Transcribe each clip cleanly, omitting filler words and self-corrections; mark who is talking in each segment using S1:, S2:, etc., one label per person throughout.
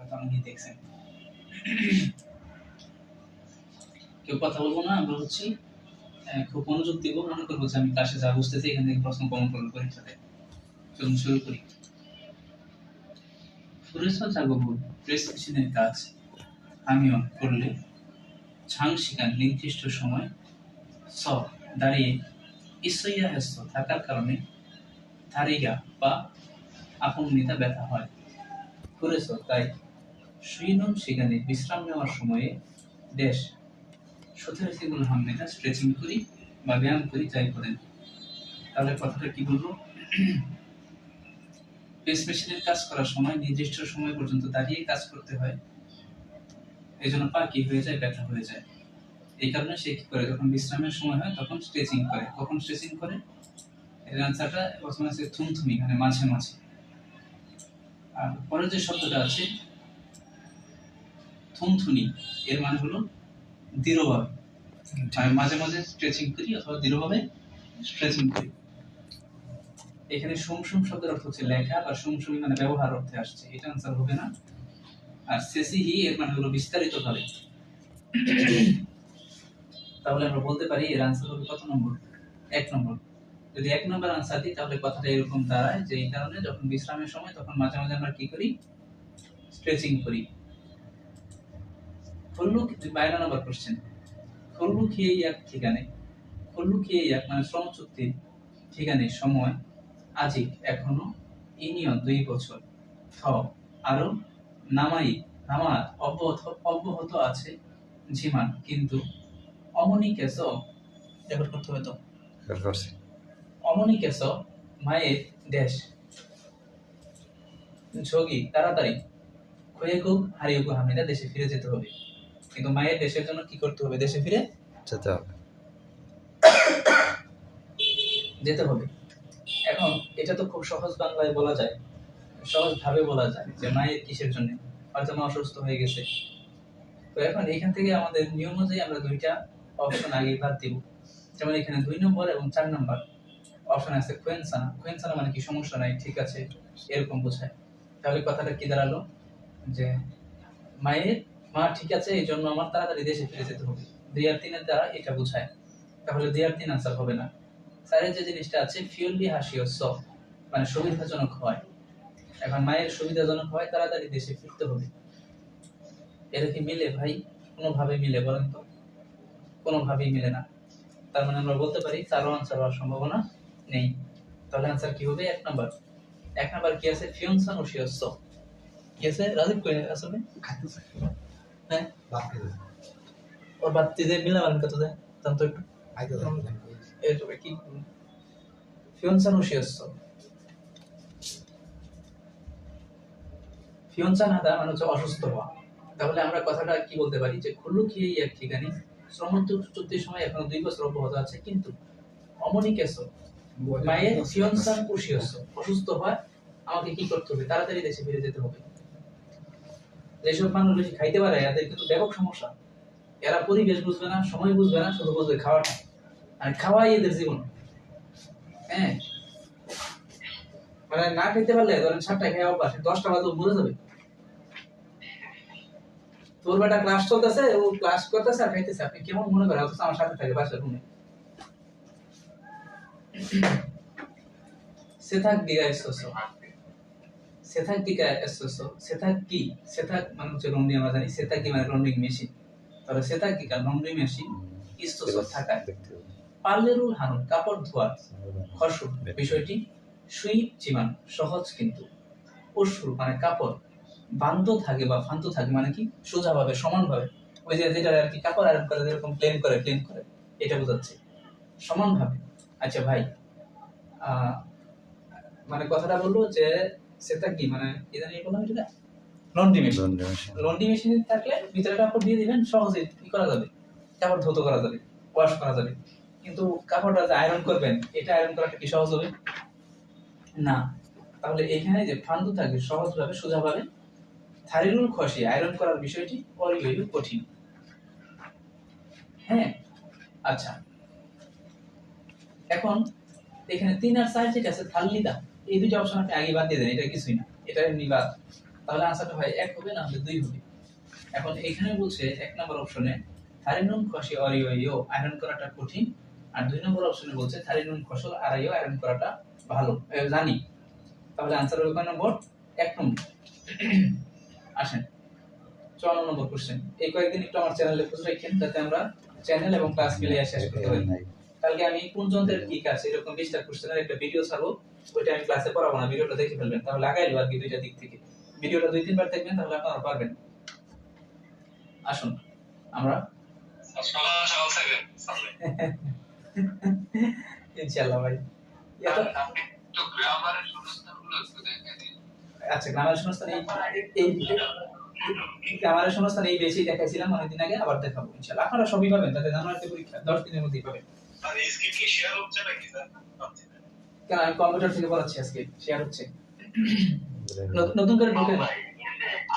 S1: হয়তো অনেকেই দেখছেন। কেউ কথা বলবো না, আমরা হচ্ছি খুব মনোযোগ দিব, মনে করবো যে আমি ক্লাসে যা বুঝতেছি এখান থেকে প্রশ্ন কমন করবো পরীক্ষাতে। চলুন শুরু করি। প্রেসক্রিপশনের কাজ আমিও করলে ছাং শিকার নির্দিষ্ট সময় স দাঁড়িয়ে ইসইয়া হ্যস্ত থাকার কারণে থারিগা বা আপননিতা ব্যথা হয়। করেছ তাই সুইনন সেখানে বিশ্রাম নেওয়ার সময়ে দেশ সথেরসিগুল হামনেটা স্ট্রেচিং করি বা ব্যায়াম করি যাই করেন। তাহলে কথাটা কি বলবো? পেস মেশিনের কাজ করার সময় নির্দিষ্ট সময় পর্যন্ত দাঁড়িয়ে কাজ করতে হয়, এই জন্য পা কি হয়ে যায়, ব্যথা হয়ে যায়। এই কারণে সে কি করে, যখন বিশ্রামের সময় হয় তখন স্ট্রেচিং করে। কখন স্ট্রেচিং করে? এর আনসারটা প্রথমে আছে থুমথুমি, মানে মাঝে মাঝে। আর পরের যে শব্দটা আছে থুমথুনি, এর মানে হলো দৃঢ়ভাবে, আমি মাঝে মাঝে স্ট্রেচিং করি অথবা দৃঢ়ভাবে স্ট্রেচিং করি। এখানে সুমসুম শব্দের অর্থ হচ্ছে লেখা, বা সুমসুমি মানে ব্যবহার অর্থে আসছে, এটা আনসার হবে না। আর সেসিহি এর মানে হলো বিস্তারিতভাবে। তাহলে আমরা বলতে পারি এর আনসার হবে কত নম্বর? 1 নম্বর। যদি 1 নম্বর আনসার দিই তাহলে কথাটা এরকম দাঁড়ায় যে এই কারণে যখন বিশ্রামের সময় তখন মাঝে মাঝে আমরা কি করি, স্ট্রেচিং করি। খল্লু 12 নম্বর কোশ্চেন। খল্লু খেয়ে এক ঠিকানে, খল্লু খেয়ে এক মানে শ্রম চুক্তির ঠিকানে সময় আজিক এখনো ইনিয়ন 2 বছর থ আরো নামাই নামাত অব্যাহত আছে ঝিমান, কিন্তু অমনি কেস রেকর্ড করতে হবে তো অমনি কেস মায়ের দেশ ঝগি তাড়াতাড়ি খয়েকুক হারিয়েকুক হামিদা দেশে ফিরে যেতে হবে। কিন্তু মায়ের দেশের জন্য কি করতে হবে? দেশে ফিরে যেতে হবে। এখন এটা তো খুব সহজ বাংলায় বলা যায়, সহজ ভাবে বলা যায় যে মায়ের কিসের জন্য, হয়তো মা অসুস্থ হয়ে গেছে। তো এখন এখান থেকে আমাদের নিয়ম অনুযায়ী আমরা দুইটা অপশন আগে বাদ দিব। যেমন এখানে 2 নম্বর এবং 4 নম্বর অপশন আছে খুয়েনসানা। খুয়েনসানা মানে কি সমস্যা নাই, ঠিক আছে, এরকম বোঝায়। তাহলে কথাটা কি দাঁড়ালো যে মা ঠিক আছে, এই জন্য আমার তাড়াতাড়ি দেশে ফিরে যেতে হবে। 2 আর 3 এর দ্বারা এটা বোঝায়। তাহলে 2 আর 3 আনসার হবে না। স্যারের যে জিনিসটা আছে ফিউলি হাসিয়স মানে সুবিধাজনক হয়। এখন মায়ের সুবিধাজনক হয়, তাড়াতাড়ি দেশে ফিরতে হবে। এটা কি মিলে ভাই? কোনোভাবে মিলে বলেন তো? কোনোভাবেই মিলে না। তার মানে আমরা বলতে পারি তারও আনসার হওয়ার সম্ভাবনা নেই। তাহলে আনসার কি হবে? 1 নাম্বার। 1 নাম্বার কি আছে? ফিয়নসান ও শিয়স কি আছে? রাজীব কই আসলে হ্যাঁ ওর বাতি যে মিলাবেন কত দেয় জানতো একটু এইটুকু কি ফিয়নসান ও শিয়স ফিয়নসান হাদা মানে হচ্ছে অসুস্থ হওয়া। তাহলে আমরা কথাটা কি বলতে পারি যে খুল্লু খেয়ে এক ঠিকানি শ্রম চুক্তির সময় এখনো 2 বছর অব্যাহত আছে, কিন্তু অমনি কেস মায়ের ফিয়নসান ও শিয়স অসুস্থ হয়, আমাকে কি করতে হবে? তাড়াতাড়ি দেশে ফিরে যেতে হবে। যেসব মানুষ বেশি খাইতে পারে এদের কিন্তু ব্যাপক সমস্যা। এরা পরিবেশ বুঝবে না, সময় বুঝবে না, শুধু বুঝবে খাওয়াটা, আর খাওয়াই এদের জীবন। হ্যাঁ, মানে না খেতে পারলে ধরেন 7টা খেয়ে অভ্যাস, 10টা বাজে মরে যাবে। তোর বেটা ক্লাস চলতেছে, ও ক্লাস করতেছে আর খাইতেছে, আপনি কেমন মনে করেন? অথচ আমার সাথে থাকে বাসার রুমে। সেথাক দিগা এসোসো, সেথাক দিগা এসোসো, সেথাক কি? সেথাক মানে হচ্ছে লন্ড্রি, আমরা জানি সেথাক কি মানে লন্ড্রি মেশিন। তাহলে সেথাক কি লন্ড্রি মেশিন ইস্তোসো থাকায় পার্লেরুল হানুন কাপড় ধোয়ার খসু বিষয়টি সুই চিমান সহজ, কিন্তু অসুর মানে কাপড় বান্ধ থাকে বা ফান্ত থাকে মানে কি সোজাভাবে সমানভাবে, ওই যে যেটা আর কি কাপড় আয়রন করে যেরকম প্লেন করে এটা বোঝাচ্ছে সমানভাবে। আচ্ছা ভাই, মানে কথাটা বললো যে সেটা কি মানে ইদানি বললাম এটা লন্ড্রি মেশিন। লন্ড্রি মেশিন থাকলে ভিতরে কাপড় দিয়ে দিবেন, সহজে কি করা যাবে? কাপড় ধুতে করা যাবে, ওয়াশ করা যাবে। কিন্তু কাপড়টা যে আয়রন করবেন, এটা আয়রন করাটা কি সহজ হবে? না। তাহলে এখানে যে ফান্দু থাকে সহজভাবে সোজাভাবে, থারিরুল খসি আয়রন করার বিষয়টি অরিয়ু কঠিন। হ্যাঁ, আচ্ছা, এখন এখানে 3 আর 4 যেটা আছে থাল্লিদা, এই দুটো অপশন আপনি আগে বাদ দিয়ে দেন, এটা কিছুই না, এটা এমনি বাদ। তাহলে আনসারটা হয় 1 হবে না হলে 2 হবে। এখন এখানে বলছে 1 নম্বর অপশনে থারিনুন খসি অরিয়ইও আয়রন করাটা কঠিন, আর 2 নম্বর অপশনে বলছে থারিনুন খসল আরাইও আয়রন করাটা ভালো। জানি, তাহলে আনসার হবে কয় নম্বর? 1 নম্বর। আসেন 54 নম্বর কোশ্চেন। এই কয়েকদিন একটু আমার চ্যানেলে খোঁজ রাখেন যাতে আমরা চ্যানেল এবং ক্লাস মিলিয়ে শেষ করতে পারি। কালকে আমি কোন যন্ত্রের কি কাজ এরকম 20টা কোশ্চেনের একটা ভিডিও ছাড়বো, ওইটা আমি ক্লাসে পড়াবো না, ভিডিওটা দেখে ফেলবেন, তাহলে লাগাইলো আর কি দুইটা দিক থেকে। ভিডিওটা 2-3 বার দেখবেন তাহলে আপনারা পারবেন। আসুন আমরা ইনশাআল্লাহ ভাই। তো গ্রামারের শূন্যস্থানগুলো একটু দেখে দিন। আচ্ছা, গ্রামারের শূন্যস্থান এই গ্রামারের শূন্যস্থান এই বেশি দেখাইছিলাম অনেকদিন আগে, আবার দেখাবো ইনশাআল্লাহ। আপনারা সবই পাবেন, তাতে জানুয়ারিতে পরীক্ষা 10 দিনের মধ্যেই পাবেন। আর এই স্ক্রিন কি শেয়ার হচ্ছে নাকি স্যার? কেন, আমি কম্পিউটার থেকে পড়াচ্ছি, আজকে শেয়ার হচ্ছে। নতুন করে ঢুকে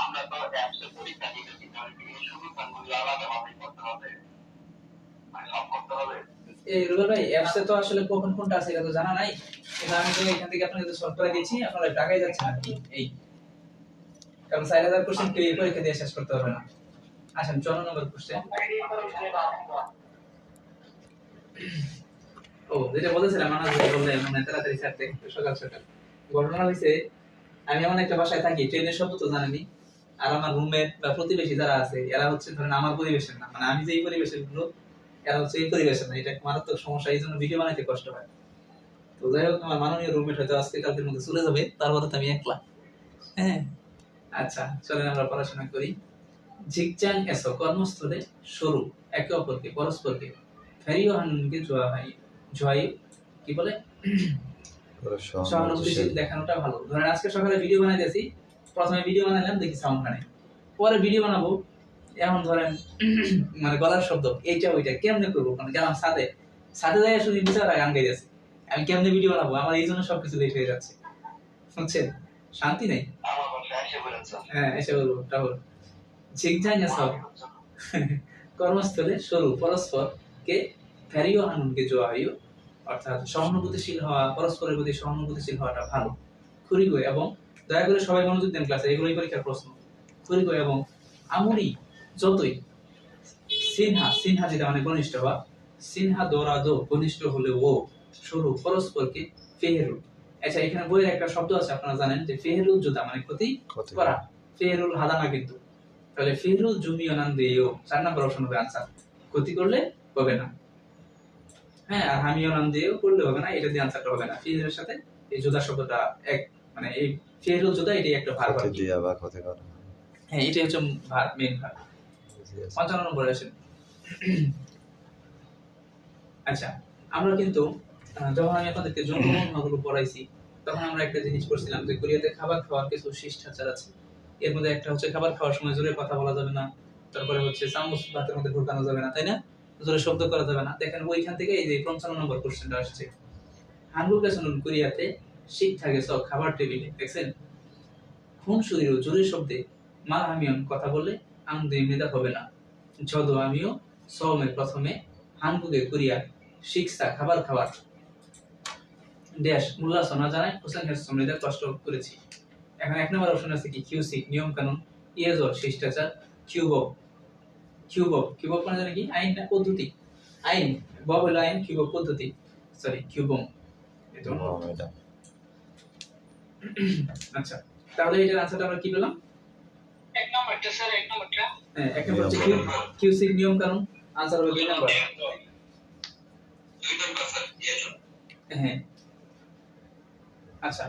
S1: আমরা তো অ্যাপসে পরীক্ষা দিতেছি, তাহলে কি শূন্যস্থানগুলো আলাদাভাবে করতে হবে? মানে সব করতে হবে? এই রুবেল ভাই, অ্যাপসে তো আসলে কখন কোনটা আছে এটা তো জানা নাই, কিন্তু আমি তো এখান থেকে আপনাদের সলভ করে দিয়েছি, আপনারা টাকাই যাচ্ছে না এই, কারণ 4000 কোশ্চেন কেউ এই পরীক্ষা দিয়ে শেষ করতে পারবে না। আসেন 54 নম্বর কোশ্চেন। ও যেটা বলেছিলাম মানা বললে মানে তাড়াতাড়ি ছাড়তে সকাল সকাল। ঘটনা হইছে, আমি এমন একটা বাসায় থাকি, ট্রেনের শব্দ তো জানেনি, আর আমার রুমমেট বা প্রতিবেশী যারা আছে এরা হচ্ছে ধরেন আমার পরিবেশের না, মানে আমি যেই পরিবেশের লোক এরা হচ্ছে এই পরিবেশের না, এটা মারাত্মক সমস্যা, এই জন্য ভিডিও বানাইতে কষ্ট হয়। তো যাই হোক, আমার মাননীয় রুমমেট হয়তো আজকে কালকের মধ্যে চলে যাবে, তারপরে তো আমি একলা। হ্যাঁ, আচ্ছা চলেন আমরা পড়াশোনা করি। জিকচাং এসো কর্মস্থলে শুরু একে অপরকে পরস্পরকে ফেরিও হানুনকে জোয়াই কি বলে সহানুভূতিশীল দেখানোটা ভালো। ধরেন আজকে সকালে ভিডিও বানাইতেছি, প্রথমে ভিডিও বানাইলাম দেখি সাউন্ড নাই, পরে ভিডিও বানাবো এখন ধরেন মানে গলার শব্দ এইটা ওইটা কেমনে করবো, মানে গেলাম ছাদে যাই শুনি বিচারা গান গাইতেছি, আমি কেমনে ভিডিও বানাবো, আমার এই জন্য সবকিছু লেট হয়ে যাচ্ছে, বুঝছেন? শান্তি নেই। হ্যাঁ এসে বলবো রাহুল। ঝিকঝাক এসব কর্মস্থলে শুরু পরস্পরকে ফেরিও হানুনকে জোয়াইও, অর্থাৎ সহানুভূতিশীল হওয়া, পরস্পরের প্রতি সহানুভূতিশীল হওয়াটা ভালো। খুরিগো এবং দয়া করে সবাই মনোযোগ দেন ক্লাসে, এগুলোই পরীক্ষার প্রশ্ন। খুরিগো এবং আমুরি যতই সিনহা যেটা মানে ঘনিষ্ঠ হওয়া, সিনহা দোরাদো ঘনিষ্ঠ হলে ও শুরু পরস্পরকে ফেহেরু। আচ্ছা, এখানে বইয়ের একটা শব্দ আছে আপনারা জানেন যে ফেহেরুল জুদা মানে ক্ষতি করা, ফেহেরুল হাদানা কিন্তু, তাহলে ফেহেরুল জুমিয়নান দিও 4 নম্বর অপশন হবে আনসার। ক্ষতি করলে হবে না, হ্যাঁ, আর হামিয়নান দিও করলে হবে না, এটা দিয়ে আনসারটা হবে না। ফেহেরুলের সাথে এই জুদা শব্দটা এক, মানে এই ফেহেরুল জুদা এটাই একটা ভার্ব আর কি, আবার ক্ষতি করা, হ্যাঁ এটাই হচ্ছে ভার্ব, মেইন ভার্ব। 55 নম্বরে আসেন। আচ্ছা, আমরা কিন্তু যখন আমি আপনাদেরকে জন্মগুলো পড়াইছি তখন আমরা একটা জিনিস করছিলাম যে কোরিয়াতে খাবার খাওয়ার কিছু শিষ্টাচার আছে। এর মধ্যে একটা হচ্ছে খাবার খাওয়ার সময় জোরে কথা বলা যাবে না, তারপরে হচ্ছে চামচ ভাতের মধ্যে ঢোকানো যাবে না, তাই না? জোরে শব্দ করা যাবে না। দেখেন ওইখান থেকে এই যে 55 নম্বর কোশ্চেনটা আসছে, হানগুকে শুনুন কোরিয়াতে শিক্ষা গেছে খাবার টেবিলে, দেখছেন? খুন শরীর জোরে শব্দে মা আমিও কথা বললে আনন্দে মৃদা হবে না। যদু আমিও সৌমে প্রথমে হানগুকে কোরিয়া শিক্ষা খাবার খাবার ড্যাশ মুল্লা সোনা জানায় হোসেন হের সমৃদ্ধ কষ্ট করেছি। এখন 1 নম্বর অপশন আছে কি কিউসি নিয়ম কানুন, ইয়েজর শিষ্টাচার, কিউবক মানে জানেন কি আইন না পদ্ধতি, আইন বব হলো আইন, কিউবক পদ্ধতি, সরি কিউবম এটা এটা। আচ্ছা, তাহলে এটার আনসারটা আমরা কি পেলাম? 1 নম্বরটা স্যার, 1 নম্বরটা, হ্যাঁ 1 নম্বর হচ্ছে কিউসি নিয়ম কানুন, আনসার হবে 2 নম্বর। 2 নম্বর স্যার ইয়েজর, হ্যাঁ আচ্ছা।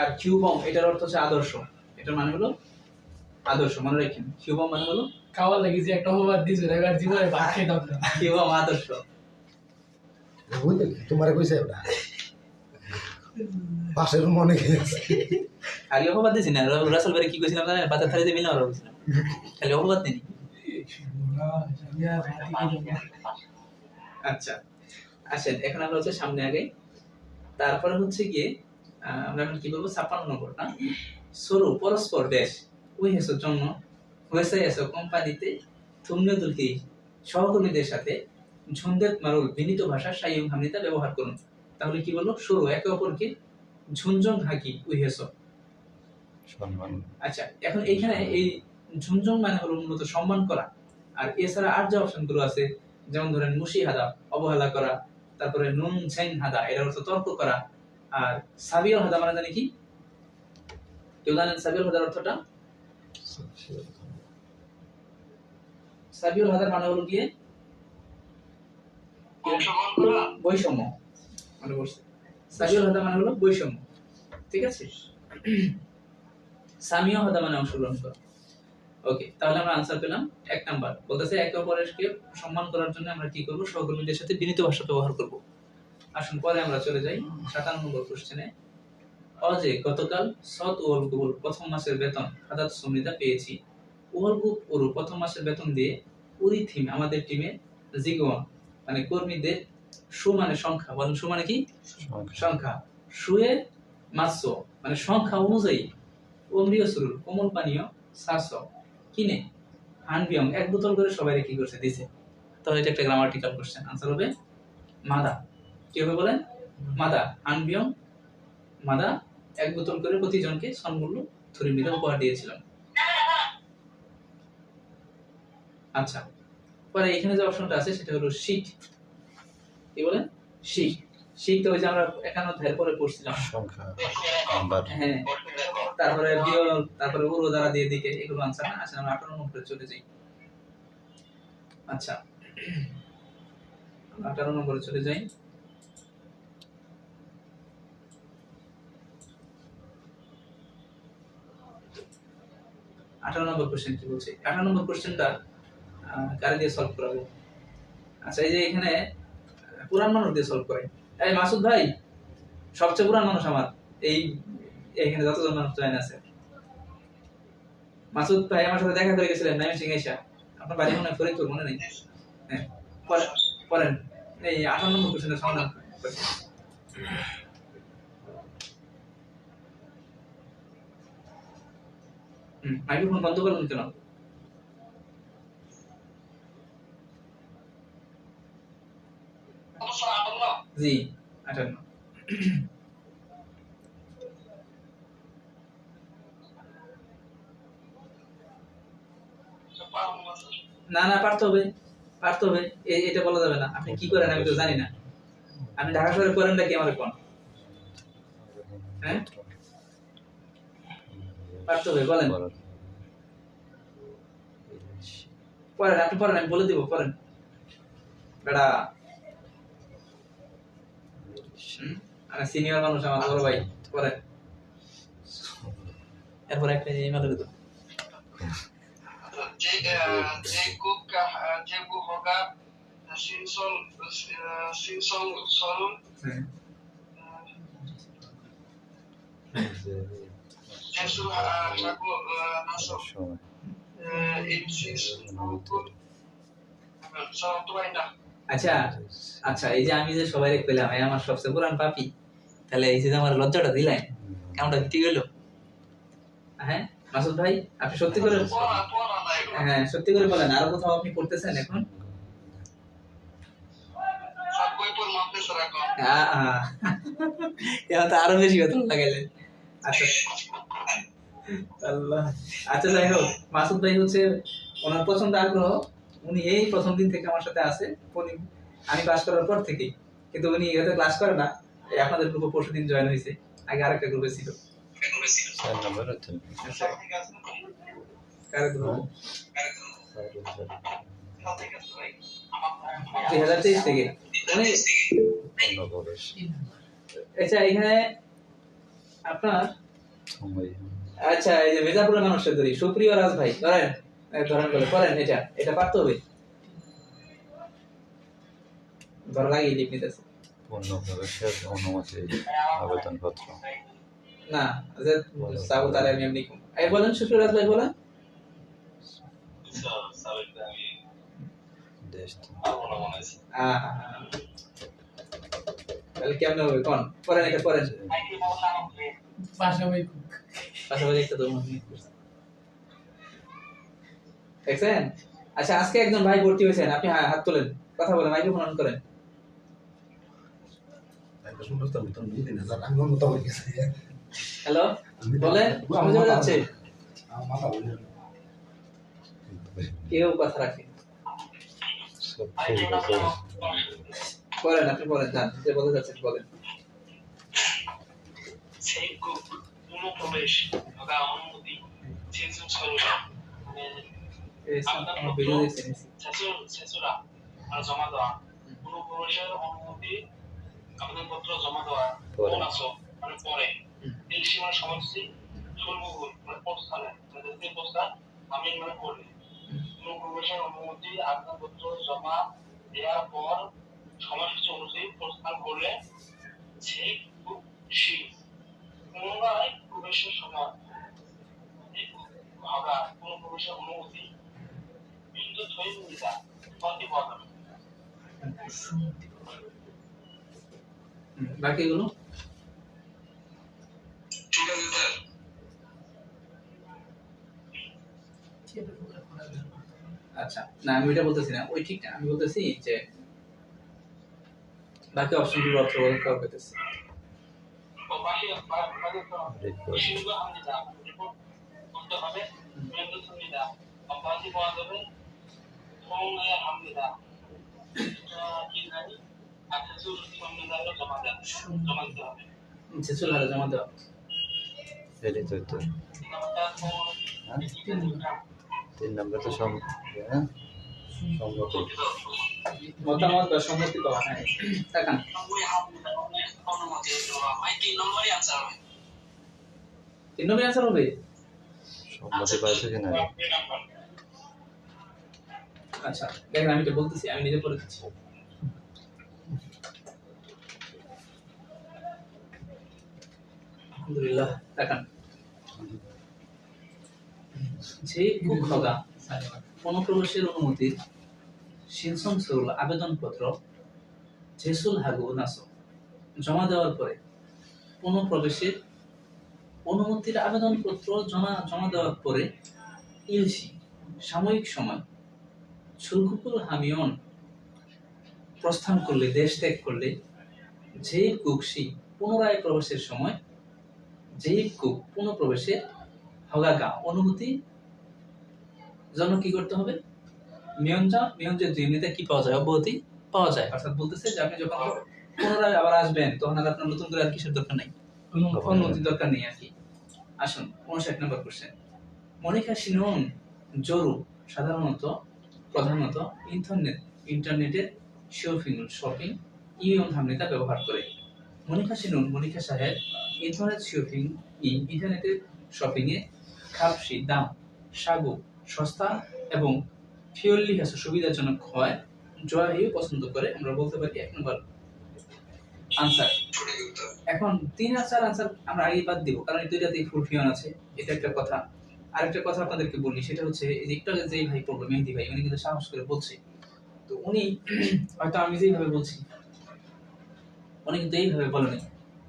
S1: আর কিউবম এটার অর্থ হচ্ছে আদর্শ, এটার মানে হলো আদর্শ, মনে রাখেন কিউবম মানে হলো খাওয়ার লাগি যে একটা হবার দিছে এবার জীবনে ভাত খেয়ে দাও না, কিউবম আদর্শ। বুঝলে তোমারে কইছে ওটা পাশের মনে গেছে, খালি অপবাদ দিছি না, রাসেল ভাই কি কইছিলাম জানেন? পাতা থালিতে মিল না বলছিলাম, খালি অপবাদ নেই। আচ্ছা আসেন, এখন আমরা হচ্ছে সামনে আগে, তারপরে হচ্ছে গিয়ে আমরা এখন কি বলবো 56 নম্বর না, সরু পরস্পর দেশ ওই হেসের জন্য হয়েছে এসো কোম্পানিতে তুমনেদুলকি সহকর্মীদের সাথে ঝুনদেত মারুল বিনীত ভাষা সাইয়ুং হামনিতা ব্যবহার করুন। তাহলে কি বলবো? সরু একে অপরকে ঝুনজং হাকি উই হেসো,
S2: সম্মান।
S1: আচ্ছা, এখন এইখানে এই ঝুমঝুম মানে হলো মূলত সম্মান করা। আর এছাড়া আর যে অপশনগুলো আছে, যেমন ধরেন মুশি হাদা, অবহেলা করা, তারপরে নুন ছেন হাদা, এর অর্থ তর্ক করা। আর সাবিয়ল হাদা মানে জানি কি? কেউ জানেন সাবিয়ল হাদার অর্থটা? সাবিয়ল হাদার মানে হলো গিয়ে বৈষম্য, মানে বলছে সাবিয়ল হাদা মানে হলো বৈষম্য। ঠিক আছে? সামিও হাদা মানে অংশগ্রহণ করা। ওকে, তাহলে আমরা आंसर পেলাম 1 নাম্বার। বলতেছে একে অপরকে সম্মান করার জন্য আমরা কি করব? সহকর্মীদের সাথে বিনীত ভাষা ব্যবহার করব। আসুন পরে আমরা চলে যাই 57 নম্বর কোশ্চেনে। অজে গতকাল সৎ ওয়াল কবুল প্রথম মাসের বেতন হাদাত সুমিদা পেয়েছি। ওয়াল গ্রুপ পুরো প্রথম মাসের বেতন দিয়ে উরি থিম আমাদের টিমে জিগওয়ান মানে কর্মীদের সু মানে সংখ্যা, বলেন সু মানে কি? সংখ্যা। সুয়ে মাসো মানে সংখ্যা অনুযায়ী অমৃয় সুরুল কোমল পানীয় সাসো কিনে হানবিয়ং এক বোতল করে সবাইকে কি করছে দিছে। তাহলে এটা একটা গ্রামাটিক্যাল কোশ্চেন। आंसर হবে মাদা। কি হবে বলেন? মাদা। হানবিয়ং মাদা এক বোতল করে প্রতিজনকে সম্মূল্য থরিমিরা উপহার দিয়েছিলেন। আচ্ছা, পরে এখানে যে অপশনটা আছে সেটা হলো শিখ। কি বলেন? শিখ। শিখ তো ওই যে আমরা 51 অধ্যায়ের পরে পড়ছিলাম
S2: সংখ্যা নাম্বার।
S1: হ্যাঁ, তারপরে বিয়ল, তারপরে উরো দ্বারা দিয়ে দিকে, এগুলো आंसर না। আসলে আমরা 58 নম্বরে চলে যাই। আচ্ছা, 58 নম্বরে চলে যাই। আঠারো নম্বর কোশ্চেন কি বলছে? 58 নম্বর কোশ্চেনটা কারে দিয়ে সলভ করাবো? আচ্ছা, এই যে এখানে পুরান মানুষ দিয়ে সলভ করে। এই মাসুদ ভাই সবচেয়ে পুরান মানুষ আমার এই এখানে যতজন মানুষ জয়েন আছে। মাসুদ ভাই আমার সাথে দেখা করে গেছিলেন নাইমে সিংহেশা। আপনার বাড়ি মনে হয় ফরিদপুর, মনে নেই? হ্যাঁ, পড়েন এই 58 নম্বর কোশ্চেনের সমাধান করেন। মাইক্রোফোন বন্ধ করবেন কেন? জি 58। না না, পারতে হবে, পারতে হবে। এটা বলা যাবে না। আপনি কি করেন আমি তো জানি না। আপনি ঢাকা শহরে করেন নাকি আমার কোন? হ্যাঁ, পারতে হবে, বলেন। পড়েন, আপনি পড়েন, আমি বলে দিব, পড়েন বেটা। আমি সিনিয়র মানুষ, আমার বড় ভাই, পড়েন। এরপর একটা ইমেল দিতে
S3: जेगु होगा सिंसोल सोल जेसु हागु नासो इनसिस गुगुल सौतवाइना।
S1: আচ্ছা আচ্ছা, এই যে আমি যে সবাইকে পেলাম, এই আমার সবচেয়ে পুরান পাপি, তাহলে এই যে আমার লজ্জাটা দিলেন, কেমনটা ঠিক হইলো? হ্যাঁ মাসুদ ভাই, আপনি সত্যি করে, হ্যাঁ সত্যি করে বলেন, আরো কোথাও আপনি পড়তেছেন এখন? এখন তো আরো বেশি বেতন লাগাইলেন। আচ্ছা আল্লাহ। আচ্ছা যাই হোক, মাসুদ ভাই হচ্ছে ওনার প্রচন্ড আগ্রহ। উনি এই প্রথম দিন থেকে আমার সাথে আছে, আমি ক্লাস করার পর থেকে। কিন্তু উনি হয়তো ক্লাস করে না, আপনাদের গ্রুপে পরশু দিন জয়েন হয়েছে, আগে আরেকটা গ্রুপে ছিল। কার গ্রুপ? 2023 থেকে। আচ্ছা এখানে আপনার, আচ্ছা এই যে মির্জাপুরের মানুষের ধরি, সুপ্রিয় রাজ ভাই ধরেন, ধরেন বলে পড়েন, এটা পারতে হবে। ধর লাগিয়ে লিখ নিতেছে
S2: পূর্ণ প্রবেশের অনুমতি আবেদনপত্র।
S1: না যে সাবু তারে আমি এমনি কম। এই বলেন সুপ্রিয় রাজ ভাই, বলেন।
S2: দেশ
S1: তাহলে কেমন হবে কোন? পড়েন, এটা পড়েন। পাশাপাশি একটা তো দেখছেন? আচ্ছা আজকে একজন ভাই ভর্তি হয়েছেন, আপনি হাত তোলেন, কথা বলেন, মাইক্রোফোন অন করেন। হ্যালো বলে বুঝে যাচ্ছে কেউ কথা রাখে
S2: সব ঠিক আছে
S1: বলেন আপনি বলেন যান যে বলতে যাচ্ছেন বলেন
S3: 세입국 문호법의 허가 অনুমতি 제수 서류랑
S1: এই আমার ভিডিও দেখছেন
S3: 세수랑 জমা দেওয়া কোনো প্রবেশের অনুমতি আবেদনপত্র জমা দেওয়া
S2: পরে।
S3: মানে পরে এই সীমার সময়সূচি শুল্কগুল মানে প্রস্থানে যে প্রস্থান আমি মানে করলে কোনো প্রবেশের অনুমতি আবেদনপত্র জমা দেওয়ার পর সময়সূচি অনুযায়ী প্রস্থান করলে সেই খুশি পুনরায় প্রবেশের সময় ভাবা কোনো প্রবেশের অনুমতি বিদ্যুৎ হয়ে নিতা পথে পাওয়া যাবে
S1: বাকিগুলো
S3: ঠিক আছে স্যার
S1: আচ্ছা না আমি এটা বলতেছি না ওই ঠিক না আমি বলতেছি যে বাকি অপশনগুলোর অর্থ করা পেতেছি
S3: ও বাকি
S2: রিপোর্ট
S3: সেগুলো আমি যা রিপোর্ট করতে হবে বিদ্যুৎ নিতা পথে পাওয়া যাবে ফোনে হামলিদা কি জানি আচ্ছা সংবিধানে জমা দিতে হবে
S1: ছেচুল হারে জমা দেওয়া
S2: এটাই তো
S3: নাম্বারটা ফোন
S2: হ্যাঁ 3 নম্বর তো হ্যাঁ সম্মতি
S1: মতামত বা সম্মতি পাওয়া হ্যাঁ তাকান
S3: অনুমতি তিন নম্বরই আনসার হবে
S1: 3 নম্বর অ্যান্সার হবে
S2: সম্মতি পাইছে কিনা
S1: আচ্ছা দেখেন আমি তো বলতেছি আমি নিজে পড়ে দিচ্ছি আলহামদুলিল্লাহ তাকান যে কুখগা অনুপ্রবেশের অনুমতির শিলসন সরল আবেদনপত্র জেসুল হাগু নাসো জমা দেওয়ার পরে অনুপ্রবেশের অনুমতির আবেদনপত্র জমা দেওয়ার পরে ইলসি সাময়িক সময় ছুলকুকুল হামিয়ন প্রস্থান করলে দেশ ত্যাগ করলে যেই কুকসি পুনরায় প্রবেশের সময় যেই কুক পুনঃপ্রবেশের হগাগা অনুমতি জন্য কি করতে হবে মিয়ঞ্জা দুই মিনিটে কি পাওয়া যায় অব্যাহতি পাওয়া যায় অর্থাৎ বলতেছে যে আপনি যখন পুনরায় আবার আসবেন তখন আর আপনার নতুন করে আর কিসের দরকার নাই অনুমতির দরকার নেই আর কি আসুন 59 নম্বর কোশ্চেন মনিকা সিনন জরু প্রধানত ইন্টারনেটের শপিং ইউন হামনিতা ব্যবহার করে মনিকা সাহেব ইন্টারনেটের শপিং এ খাপসি দাম সাগু সস্তা এবং ফিউলি হাসু সুবিধাজনক হয় জয়াহিও পছন্দ করে আমরা বলতে পারি 1 নম্বর আনসার এখন 3 আর 4 আনসার আমরা আগে বাদ দিব কারণ এই দুইটাতেই ফুল ফিয়ন আছে এটা একটা কথা আরেকটা কথা আপনাদেরকে বলি সেটা হচ্ছে এই যে একটু আগে যেই ভাই পড়লো মেহেদি ভাই উনি কিন্তু সাহস করে বলছে তো উনি হয়তো আমি যেইভাবে বলছি উনি কিন্তু এইভাবে বলেনি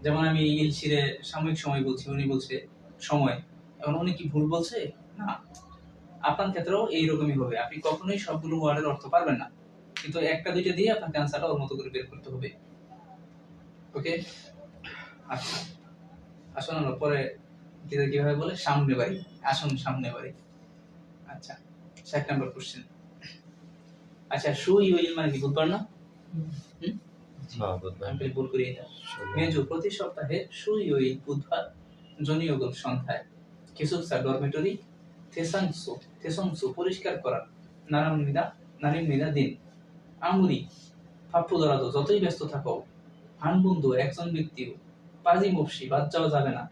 S1: যেমন আমি ইলশিরে সাময়িক সময় বলছি উনি বলছে সময় এখন উনি কি ভুল বলছে না আপনার ক্ষেত্রেও এইরকমই হবে আপনি কখনোই সবগুলো ওয়ার্ডের অর্থ পারবেন না কিন্তু একটা দুইটা দিয়ে আপনাকে আনসারটা ওর মতো করে বের করতে হবে ওকে আচ্ছা আসুন আমরা পরে কিভাবে বলে সামনে বাড়ি আসুন সামনে বাড়ি আচ্ছা 7 নম্বর কোশ্চেন আচ্ছা ইউইল মানে কি বুধবার না
S2: হ্যাঁ বুধবার
S1: আমি ভুল করি এটা মেজু প্রতি সপ্তাহে ইউইল বুধবার জনিয়োগল সন্ধ্যায় কিসুসা ডরমিটরি থেসংসু পরিষ্কার করা নারিমিদা দিন আমুরি ফাপ্পু দরাদো যতই ব্যস্ত থাকো হানবন্ধু একজন ব্যক্তিও পাজি মপসি বাদ যাওয়া যাবে না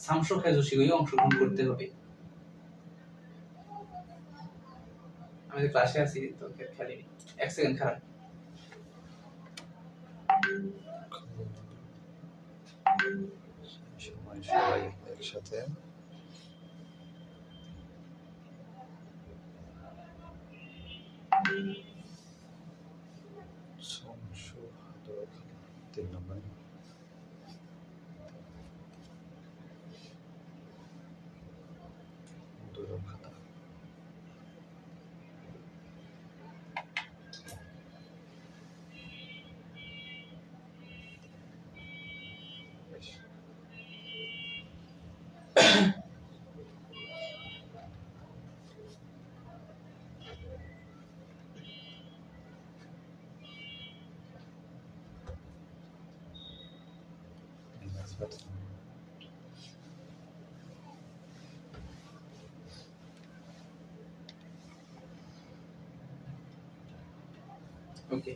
S1: সামসো খেজুসিগই অংশগ্রহণ করতে হবে আমি ক্লাসে আছি তো খেলিনি 1 সেকেন্ড খারাপ
S2: সময় সবাই একসাথে সংশোধক 3 নম্বর দুরখাতা 7
S1: ওকে,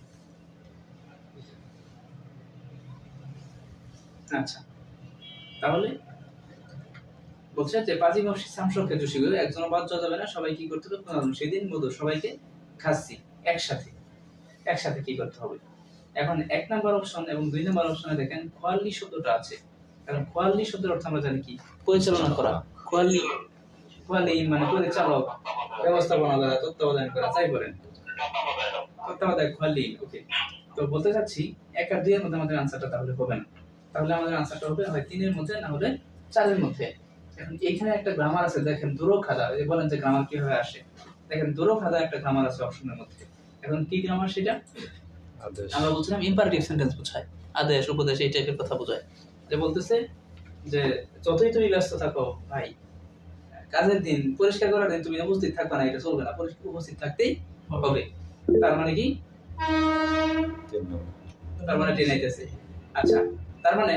S1: আচ্ছা তাহলে বলছে যে পাজি মসজিদ সামসকে জুসিগুলো একজন বাদ যাবে না, সবাই কি করতে হবে, সেদিন মধু সবাইকে খাচ্ছি একসাথে, একসাথে কি করতে হবে। এখন 1 নাম্বার অপশন এবং 2 নাম্বার অপশনে দেখেন খোয়াল্লি শব্দটা আছে। কারণ খোয়াল্লি শব্দের অর্থ আমরা জানি কি, পরিচালনা করা। খোয়াল্লি, খোয়াল্লি মানে পরিচালক, ব্যবস্থাপনা করা, তত্ত্বাবধান করা, যাই বলেন তত্ত্বাবধায়ক খোয়াল্লি। ওকে, তো বলতে চাচ্ছি 1 আর 2 এর মধ্যে আমাদের আনসারটা তাহলে হবে না, তাহলে আমাদের আনসারটা হবে হয় 3 এর মধ্যে না হলে 4 এর মধ্যে। এখন এইখানে একটা গ্রামার আছে দেখেন, দুরো খাদা, এই বলেন যে গ্রামার কিভাবে আসে, দেখেন দুরো খাদা একটা গ্রামার আছে অপশনের মধ্যে। এখন কি গ্রামার সেটা,
S2: আদেশ
S1: আমরা বলছিলাম ইম্পারেটিভ সেন্টেন্স বোঝায়, আদেশ উপদেশ এই টাইপের কথা বোঝায়। যে বলতেছে যে যতই তুমি ব্যস্ত থাকো ভাই, কাজের দিন পরিষ্কার করার দিন তুমি উপস্থিত থাকবে না, এটা চলবে না, উপস্থিত থাকতেই হবে। তার মানে কি,
S2: 3 নম্বর
S1: তার মানে 10 আইতেছে। আচ্ছা, তার মানে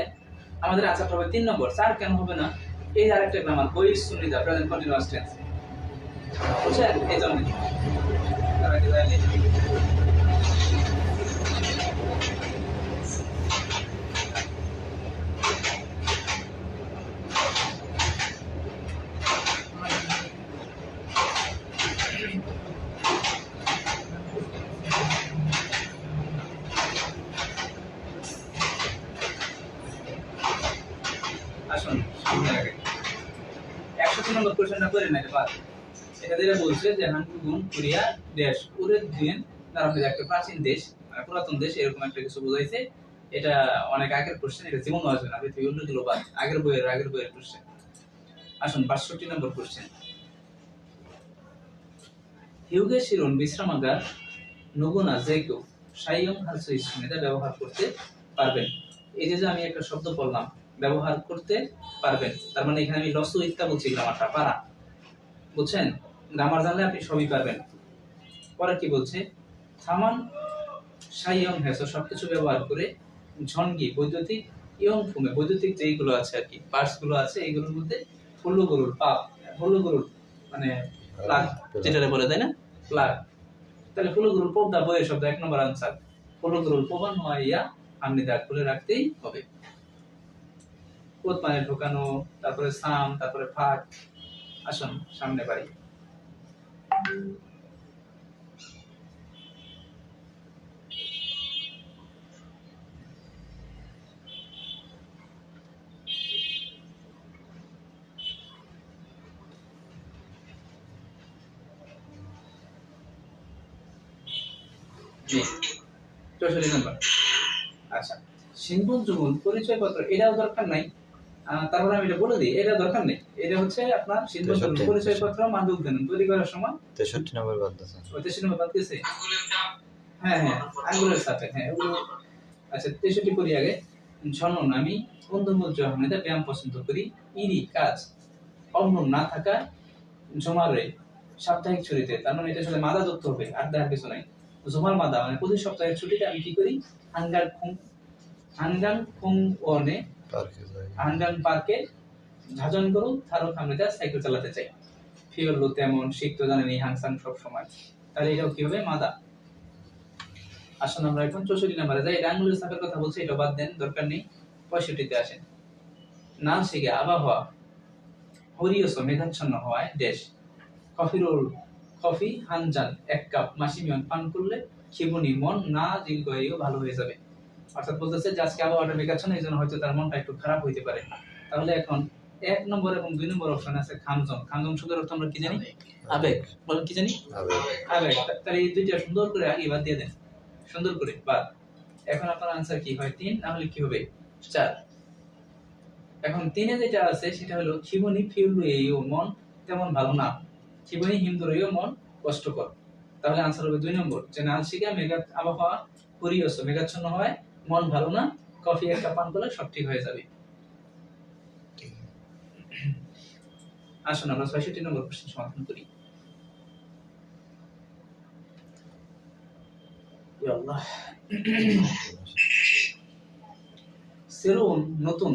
S1: আমাদের আনসারটা হবে 3 নম্বর। 4 কেন হবে না, এই যে আরেকটা গ্রামার বই সুনিদা প্রেজেন্ট কন্টিনিউয়াস টেন্স, বুঝছেন, এই জন্য তার আগে জানি আসুন সামনে আগে 103 নম্বর কোশ্চেনটা করে নিতে পার। এটা দিয়ে বলছে যে হাঙ্গুগুন কোরিয়া দেশ পুরো দিন তারা একটা প্রাচীন দেশ, মানে পুরাতন দেশ, এরকম একটা কিছু বোঝাইছে। এটা অনেক আগের কোশ্চেন, এটা জীবন আসবে না, পৃথিবী উন্নতি লোক আগের বইয়ের কোশ্চেন। আসুন 62 নম্বর কোশ্চেন, হিউগে শিরন বিশ্রামাগার নগুনা যে কেউ সাইয়ং হালসু ইসমিতা ব্যবহার করতে পারবেন। এই যে আমি একটা শব্দ বললাম ব্যবহার করতে পারবেন, তার মানে এখানে আমি লসু ইত্যা বলছি, গ্রামারটা পারা, বুঝছেন, গ্রামার জানলে আপনি সবই পারবেন। পরে কি বলছে, থামান সাইয়ং হেসো সবকিছু ব্যবহার করে, ঝনগি বৈদ্যুতিক, ইয়ং ফুমে বৈদ্যুতিক যেইগুলো আছে আর কি পার্টস গুলো আছে এইগুলোর মধ্যে হলু গরুর পাপ, হলু গরুর মানে প্লাগ যেটা বলে তাই না, প্লাগ। তাহলে হলু গরুর পর্দা বইয়ের শব্দ 1 নম্বর আনসার, হলু গরুর প্রবান হইয়া আপনি দাগ খুলে রাখতেই হবে। কোত মানে ঢোকানো, তারপরে সাম, তারপরে ফাট। আসুন সামনে বাড়ি, জি 64 নম্বর। আচ্ছা, সিন্ধুর যুগল পরিচয়পত্র এটাও দরকার নাই, তারপরে আমি এটা বলে দিই, এটা দরকার নেই। এটা হচ্ছে আপনার সিন্ধুর যুগল পরিচয়পত্র মানব উদ্যান তৈরি করার সময়
S2: 63 নম্বর বাদ আছে
S1: 63 নম্বর বাদ গেছে। হ্যাঁ হ্যাঁ, আঙ্গুলের সাথে, হ্যাঁ ওগুলো। আচ্ছা 63 করি আগে। ঝনন আমি বন্ধুমুজ আহমেদা ব্যায়াম পছন্দ করি, ইরি কাজ অন্য না থাকা, জমারে সাপ্তাহিক ছুটিতে, তার মানে এটার সাথে মাদা যুক্ত হবে, আর দেখার কিছু নাই। জমার মাদা মানে প্রতি সপ্তাহের ছুটিতে আমি কি করি, হানগান খুং ওনে
S2: পার্কে যাই
S1: হানগান পার্কে ঝাজন করু থারক হামলেদা সাইকেল চালাতে চাই। ফিরলো তেমন শীত তো জানেনি হাংসাং সব সময়, তাহলে এটাও কি হবে, মাদা। আসুন আমরা এখন 64 নম্বরে যাই। এটা আঙ্গুলের ছাপের কথা বলছি, এটা বাদ দেন, দরকার নেই। 65 তে আসেন, না শিখে আবহাওয়া হরিয়স মেঘাচ্ছন্ন হওয়ায় দেশ, কফি হানজান 1 কাপ মাসিমিয়ন পান করলে ক্ষিবনি মন না জিলগয়েও ভালো হয়ে যাবে। অর্থাৎ বলতেছে যে আজকে আবহাওয়াটা মেঘাচ্ছন্ন, এই জন্য হয়তো তার মনটা একটু খারাপ হইতে পারে। তাহলে এখন 1 নম্বর এবং 2 নম্বর অপশন আছে খামজং। খামজং শব্দের অর্থ আমরা কি জানি, আবেগ, বলেন কি জানি,
S2: আবেগ
S1: আবেগ। তাহলে এই দুইটা সুন্দর করে আগে বাদ দিয়ে দেন, সুন্দর করে বাদ। এখন আপনার আনসার কি হয়, 3 না হলে কি হবে, 4। এখন 3 এ যেটা আছে সেটা হলো ক্ষিবনি ফিউলুয়েও মন তেমন ভালো না, ক্ষিবনি হিমদুরেও মন কষ্টকর। তাহলে আনসার হবে 2 নম্বর, যে নালশিকা আবহাওয়া পরিয়স মেঘাচ্ছন্ন হয়, মন ভালো না, কফি 1 কাপ পান করলে সব ঠিক হয়ে যাবে। আসুন আমরা 66 নম্বর প্রশ্ন সমাধান করি। ইয়া আল্লাহ। সেরুন নতুন,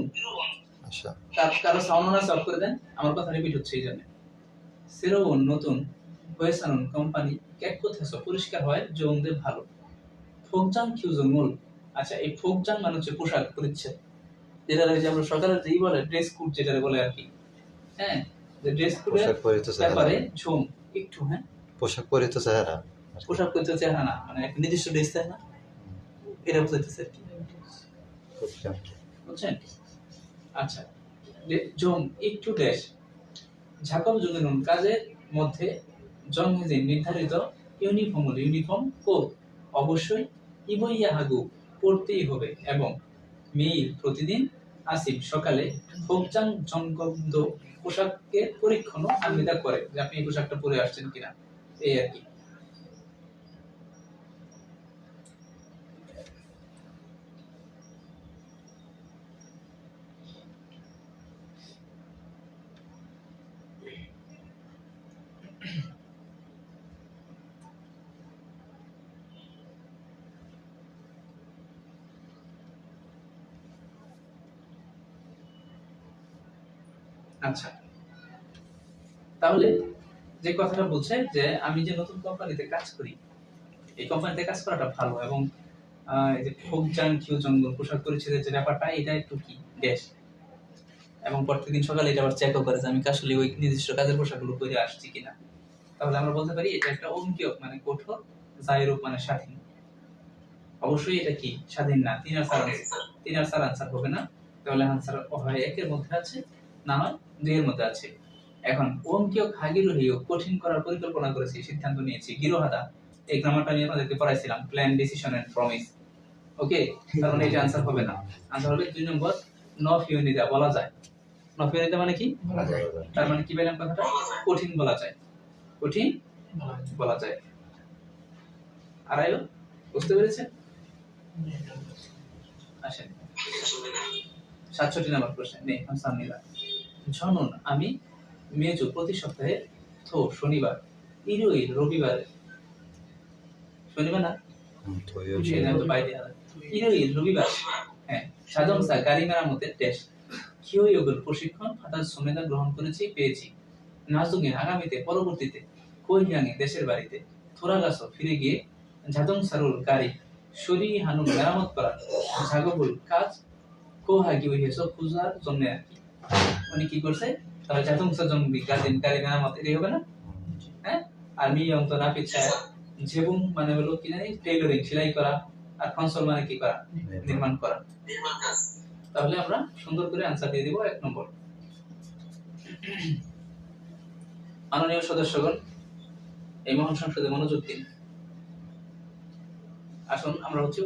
S2: আচ্ছা
S1: কারো সাউন্ড না অফ করে দেন, আমার কথা রিপিট হচ্ছে এই জন্য। সেরুন নতুন হয়েছানুন কোম্পানি কেকোথেস পরিষ্কার হয় জৌনদে ভালো। ফোকজাং কিউজমুল, আচ্ছা এই ফোকজাং মানে হচ্ছে পোশাক পরিচ্ছদ, যেটা যে আমরা সকালে যেই বলে ড্রেস কোড যেটা বলে আর কি, হ্যাঁ, যে ড্রেস কোডের
S2: পোশাক পরিহিত চেহারা,
S1: ব্যাপারে ঝুম একটু, হ্যাঁ
S2: পোশাক পরিহিত চেহারা আর কি।
S1: পোশাক পরিচ্ছদ চেহারা না, মানে একটা নির্দিষ্ট ড্রেস থাকে না, এটা বুঝাইতেছে আর কি,
S2: বুঝলাম।
S1: বুঝছেন? আচ্ছা, জম একটু ড্যাশ ঝাকব জুগিনুন কাজের মধ্যে জংহেজিন নির্ধারিত ইউনিফর্ম কোড অবশ্যই ইবইয়া হাগু পড়তেই হবে, এবং মেইল প্রতিদিন আসিফ সকালে ফোকজাং জংগব্দ পোশাকের পরীক্ষণও আলমিদা করে যে আপনি এই পোশাকটা পরে আসছেন কিনা, এই আর কি। আচ্ছা, তাহলে যে কথাটা বলছে যে আমি যে নতুন কোম্পানিতে কাজ করি, এই কোম্পানিতে কাজ করাটা ভালো, এবং এই যে ফোকজাং কিউ জঙ্গল পোশাক পরিচ্ছদের যে ব্যাপারটা, এটা একটু কি ড্যাশ, এবং প্রত্যেকদিন সকালে এটা আবার চেকও করে যে আমি আসলে ওই নির্দিষ্ট কাজের পোশাকগুলো পরে আসছি কিনা। তাহলে আমরা বলতে পারি এটা একটা অঙ্কিয় মানে কঠোর, জায়রূপ মানে স্বাধীন। অবশ্যই এটা কি স্বাধীন না, তিন আর চার আনসার হবে না, তাহলে আনসার হয় একের মধ্যে আছে, না হয় দুই এর মধ্যে আছে। এখন অঙ্কিয় হাগিরোহিও কঠিন করার পরিকল্পনা করেছি, সিদ্ধান্ত নিয়েছি গিরোহাদা, এই গ্রামারটা নিয়ে আপনাদেরকে পড়াইছিলাম, প্ল্যান ডিসিশন এন্ড প্রমিস। ওকে, কারণ এটা আনসার হবে না, আনসার হবে 2 নম্বর নফিউনিদা, বলা যায়। নফিউনিদা মানে কি, তার মানে কি বললাম কথাটা, কঠিন বলা যায়, কঠিন বলা যায়। আড়াইও বুঝতে পেরেছেন? আসেন 67 নম্বর প্রশ্ন নেই আনসার নিলা। ঝনন আমি মেজু প্রতি সপ্তাহে থো শনিবার ইরোই রবিবার, শনিবার না তো বাইরে ইরোই রবিবার, হ্যাঁ সাজংসা গাড়ি মেরামতের টেস্ট কিওইয়োগুল প্রশিক্ষণ ফাতার সমেদা গ্রহণ করেছি, পেয়েছি। নাজুঙে আগামীতে পরবর্তীতে কোহিয়াঙে দেশের বাড়িতে থোরাগাসো ফিরে গিয়ে ঝাদং সারুল গাড়ি শরী হানুন মেরামত করা ঝাগবুল কাজ কোহাগি হইয়েছো পূজার জন্য আর কি, উনি কি করছে, তাহলে ঝাদং সাজং গাড়ি মেরামত এটাই হবে না, হ্যাঁ। আর মি অন্ত নাপিত সাহেব জেবুং মানে হলো কি জানি টেইলরিং, সেলাই করা, আর কনসোল মানে কি করা, নির্মাণ করা। তাহলে আমরা সুন্দর করে আনসার দিয়ে দিব 1 নম্বর। মাননীয় সদস্যগণ, এই মহান সংসদে মনোযোগ দিন। আসুন আমরা হচ্ছে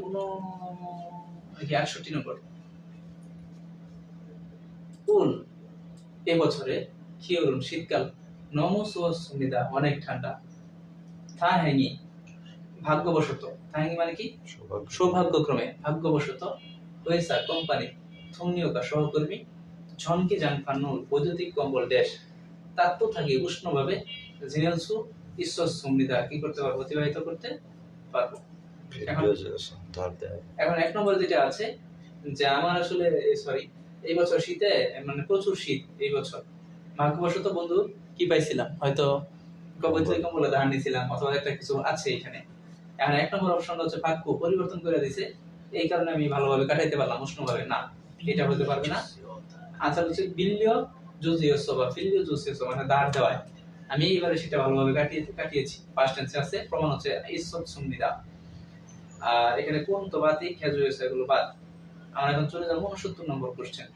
S1: 68 নম্বর কুল এবছরে কিয়রুন শীতকাল নমসুমিদা অনেক ঠান্ডা, থা হ্যাঙ্গি ভাগ্যবশত, থা হ্যাঙ্গি মানে কি সৌভাগ্যক্রমে, ভাগ্যবশত হয়েছে কোম্পানি থুমনিওকা সহকর্মী ঝনকি জাংফানুল বৈদ্যুতিক কম্বল ড্যাশ তাত্ত্ব থাকে উষ্ণভাবে জিনেলসু ঈশ্বর সুমিদা কি করতে পারবো, অতিবাহিত করতে পারবো। এখন 1 নম্বর যেটা আছে যে আমার আসলে সরি এই বছর শীতে মানে প্রচুর শীত, এই বছর ভাগ্যবশত বন্ধু কি পাইছিলাম, হয়তো বৈদ্যুতিক কম্বলে ধার নিয়েছিলাম, অথবা একটা কিছু আছে এখানে। এখন 1 নম্বর অপশনটা হচ্ছে ভাগ্য পরিবর্তন করে দিয়েছে, এই কারণে আমি ভালোভাবে কাটাইতে পারলাম উষ্ণভাবে, না এটা হতে পারবে না। আনসার হচ্ছে বিল্লিয় জুজিয়স বা ফিল্লিয় জুজিয়স মানে ধার দেওয়ায়, আমি এইবারে সেটা ভালোভাবে কাটিয়েছি, পাস্ট টেন্সে আছে, প্রমাণ হচ্ছে ঈশ্বর সুমিদা। আর এখানে কোন তো বাতি খেজু হয়েছে, এগুলো বাদ। আমরা এখন চলে যাব 69 নম্বর কোশ্চেন।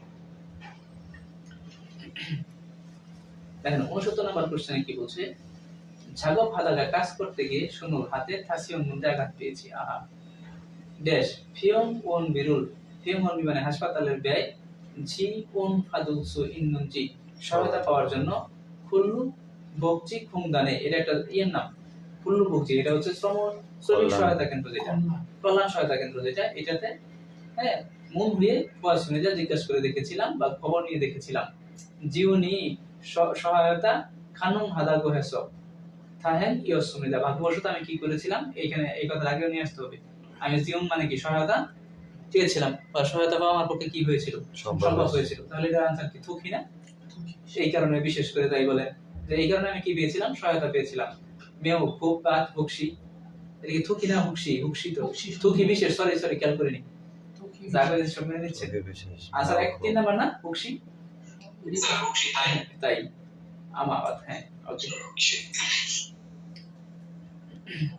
S1: দেখেন 69 নম্বর কোশ্চেনে কি বলছে, ঝাগপ হাদাগা কাজ করতে গিয়ে শুনুল হাতে থাসিয়ন মধ্যে আঘাত পেয়েছি, আহা ড্যাশ ফিয়ং ওন বিরুল, ফিয়ং ওন মানে হাসপাতালের ব্যয়, জি ওন ফাদুলসু ইন্নুনজি সহায়তা পাওয়ার জন্য, খুল্লু বকজি খুংদানে, এটা একটা ইয়ের নাম, খুল্লু বকজি এটা হচ্ছে শ্রমিক সহায়তা কেন্দ্র, যেটা কল্যাণ সহায়তা কেন্দ্র, যেটা এটাতে হ্যাঁ মন দিয়ে পড়াশোনা জিজ্ঞাসা করে দেখেছিলাম বা খবর নিয়ে দেখেছিলাম। জিওনি সহায়তা খানুন হাদাগো হেসো থাহেন ইয়সুমিদা, ভাগ্যবশত আমি কি করেছিলাম, এখানে এই কথা আগেও নিয়ে আসতে হবে। আমি জিওন মানে কি সহায়তা, চেয়েছিলাম বা সহায়তা পাওয়া আমার পক্ষে কি হয়েছিল,
S2: সম্ভব
S1: সম্ভব
S2: হয়েছে।
S1: হয়েছিল। তাহলে এটার আনসার কি থুকি না? এই কারণে বিশেষ করে তাই বলে যে এই কারণে আমি কি পেয়েছিলাম, সহায়তা পেয়েছিলাম। মেও খুব কাজ হুকসি, এটা কি থুকি না হুকসি? হুকসি তো থুকি বিশেষ, সরি খেয়াল করিনি। জায়গা দিয়ে সব মেনে নিচ্ছে।
S2: খুবই বিশেষ।
S1: আনসার 1-3 নাম্বার না হুকসি?
S3: স্যার খুশি তাই
S1: তাই আমাবাদ, হ্যাঁ ওকে।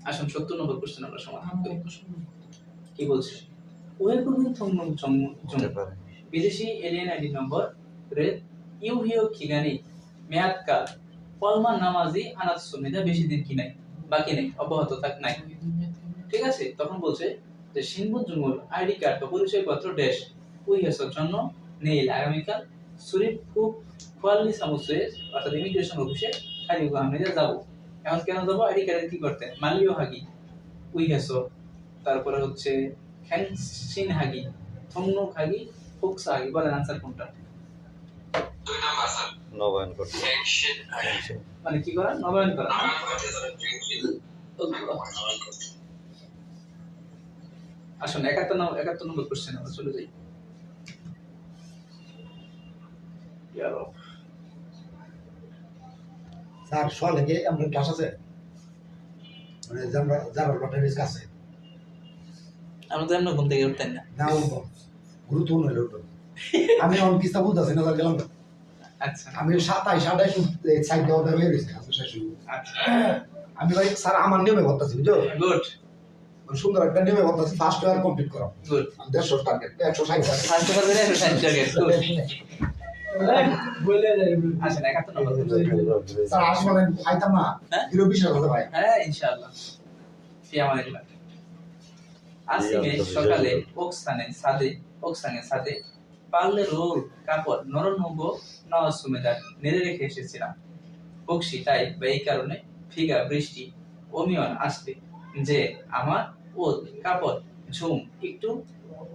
S1: আসুন 70 নম্বর কোশ্চেন আমরা সমাধান করি। কি বলছে? ওয়েবগুলো থংনং চং
S2: হতে পারে।
S1: বিদেশি এলিয়েন আইডি নম্বর রে ইউহিও খিগানি মেয়াদকাল পলমা নামাজি আনাত সুমিদা বেশি দিন কি নাই, বাকি নেই, অব্যাহত থাক নাই। ঠিক আছে, তখন বলছে যে সিনবু জুমুল আইডি কার্ড বা পরিচয়পত্র ড্যাশ উইহেসর জন্য নেইল আগামীকাল সুরিপ খুব কোয়ালি সামুসে অর্থাৎ ইমিগ্রেশন অফিসে খালি আমরা যাব। এখন কেন যাব? আইডি কার্ডে কি করতে মালিও হাগি উইহেসর, তারপরে হচ্ছে হ্যানসিন হাগি, থংনুক হাগি, ফুকসা হাগি। বলেন আনসার কোনটা?
S3: 2 নাম্বার স্যার
S2: নবায়ন করতে।
S3: টেনশন
S1: মানে কি করা? নবায়ন করা। আসুন 71 নম্বর কোশ্চেন আমরা চলে যাই। ইয়ার
S4: স্যার সলেগে আমরা ক্লাস আছে মানে যারা লটারির কাছে
S1: আমরা তো এমন ঘুম থেকে উঠতেন না।
S4: না উঠবো গুরুত্বপূর্ণ হলে উঠবো আমি অন কিস্তা বুঝতেছি না স্যার গেলাম না।
S1: আচ্ছা
S4: আমি 27-28 সাইড দেওয়া হয়ে গেছে
S1: আচ্ছা
S4: আমি ভাই স্যার আমার নিয়মে করতেছি বুঝছো
S1: গুড
S4: সুন্দর একটা নিয়মে করতেছি ফার্স্ট ইয়ার কমপ্লিট করা
S1: গুড
S4: 150 টার্গেট 160
S1: ফার্স্ট ওভার ধরে 160 টার্গেট গুড। বলে আসেন 71 নম্বর কোশ্চেন।
S4: স্যার আজ মানে আইতাম না
S1: হ্যাঁ?
S4: 0-20 হতে ভাই
S1: হ্যাঁ ইনশাআল্লাহ ফি আমানিল্লাহ। আসিমে সকালে ওকসানে সাদে পারলে রোল কাপড় নরনম্ব নওয়াজ সুমেদার নেড়ে রেখে এসেছিলাম। বকশি তাই বা এই কারণে ফিগা বৃষ্টি অমিয়ন আসবে যে আমার ও কাপড় ঝুম একটু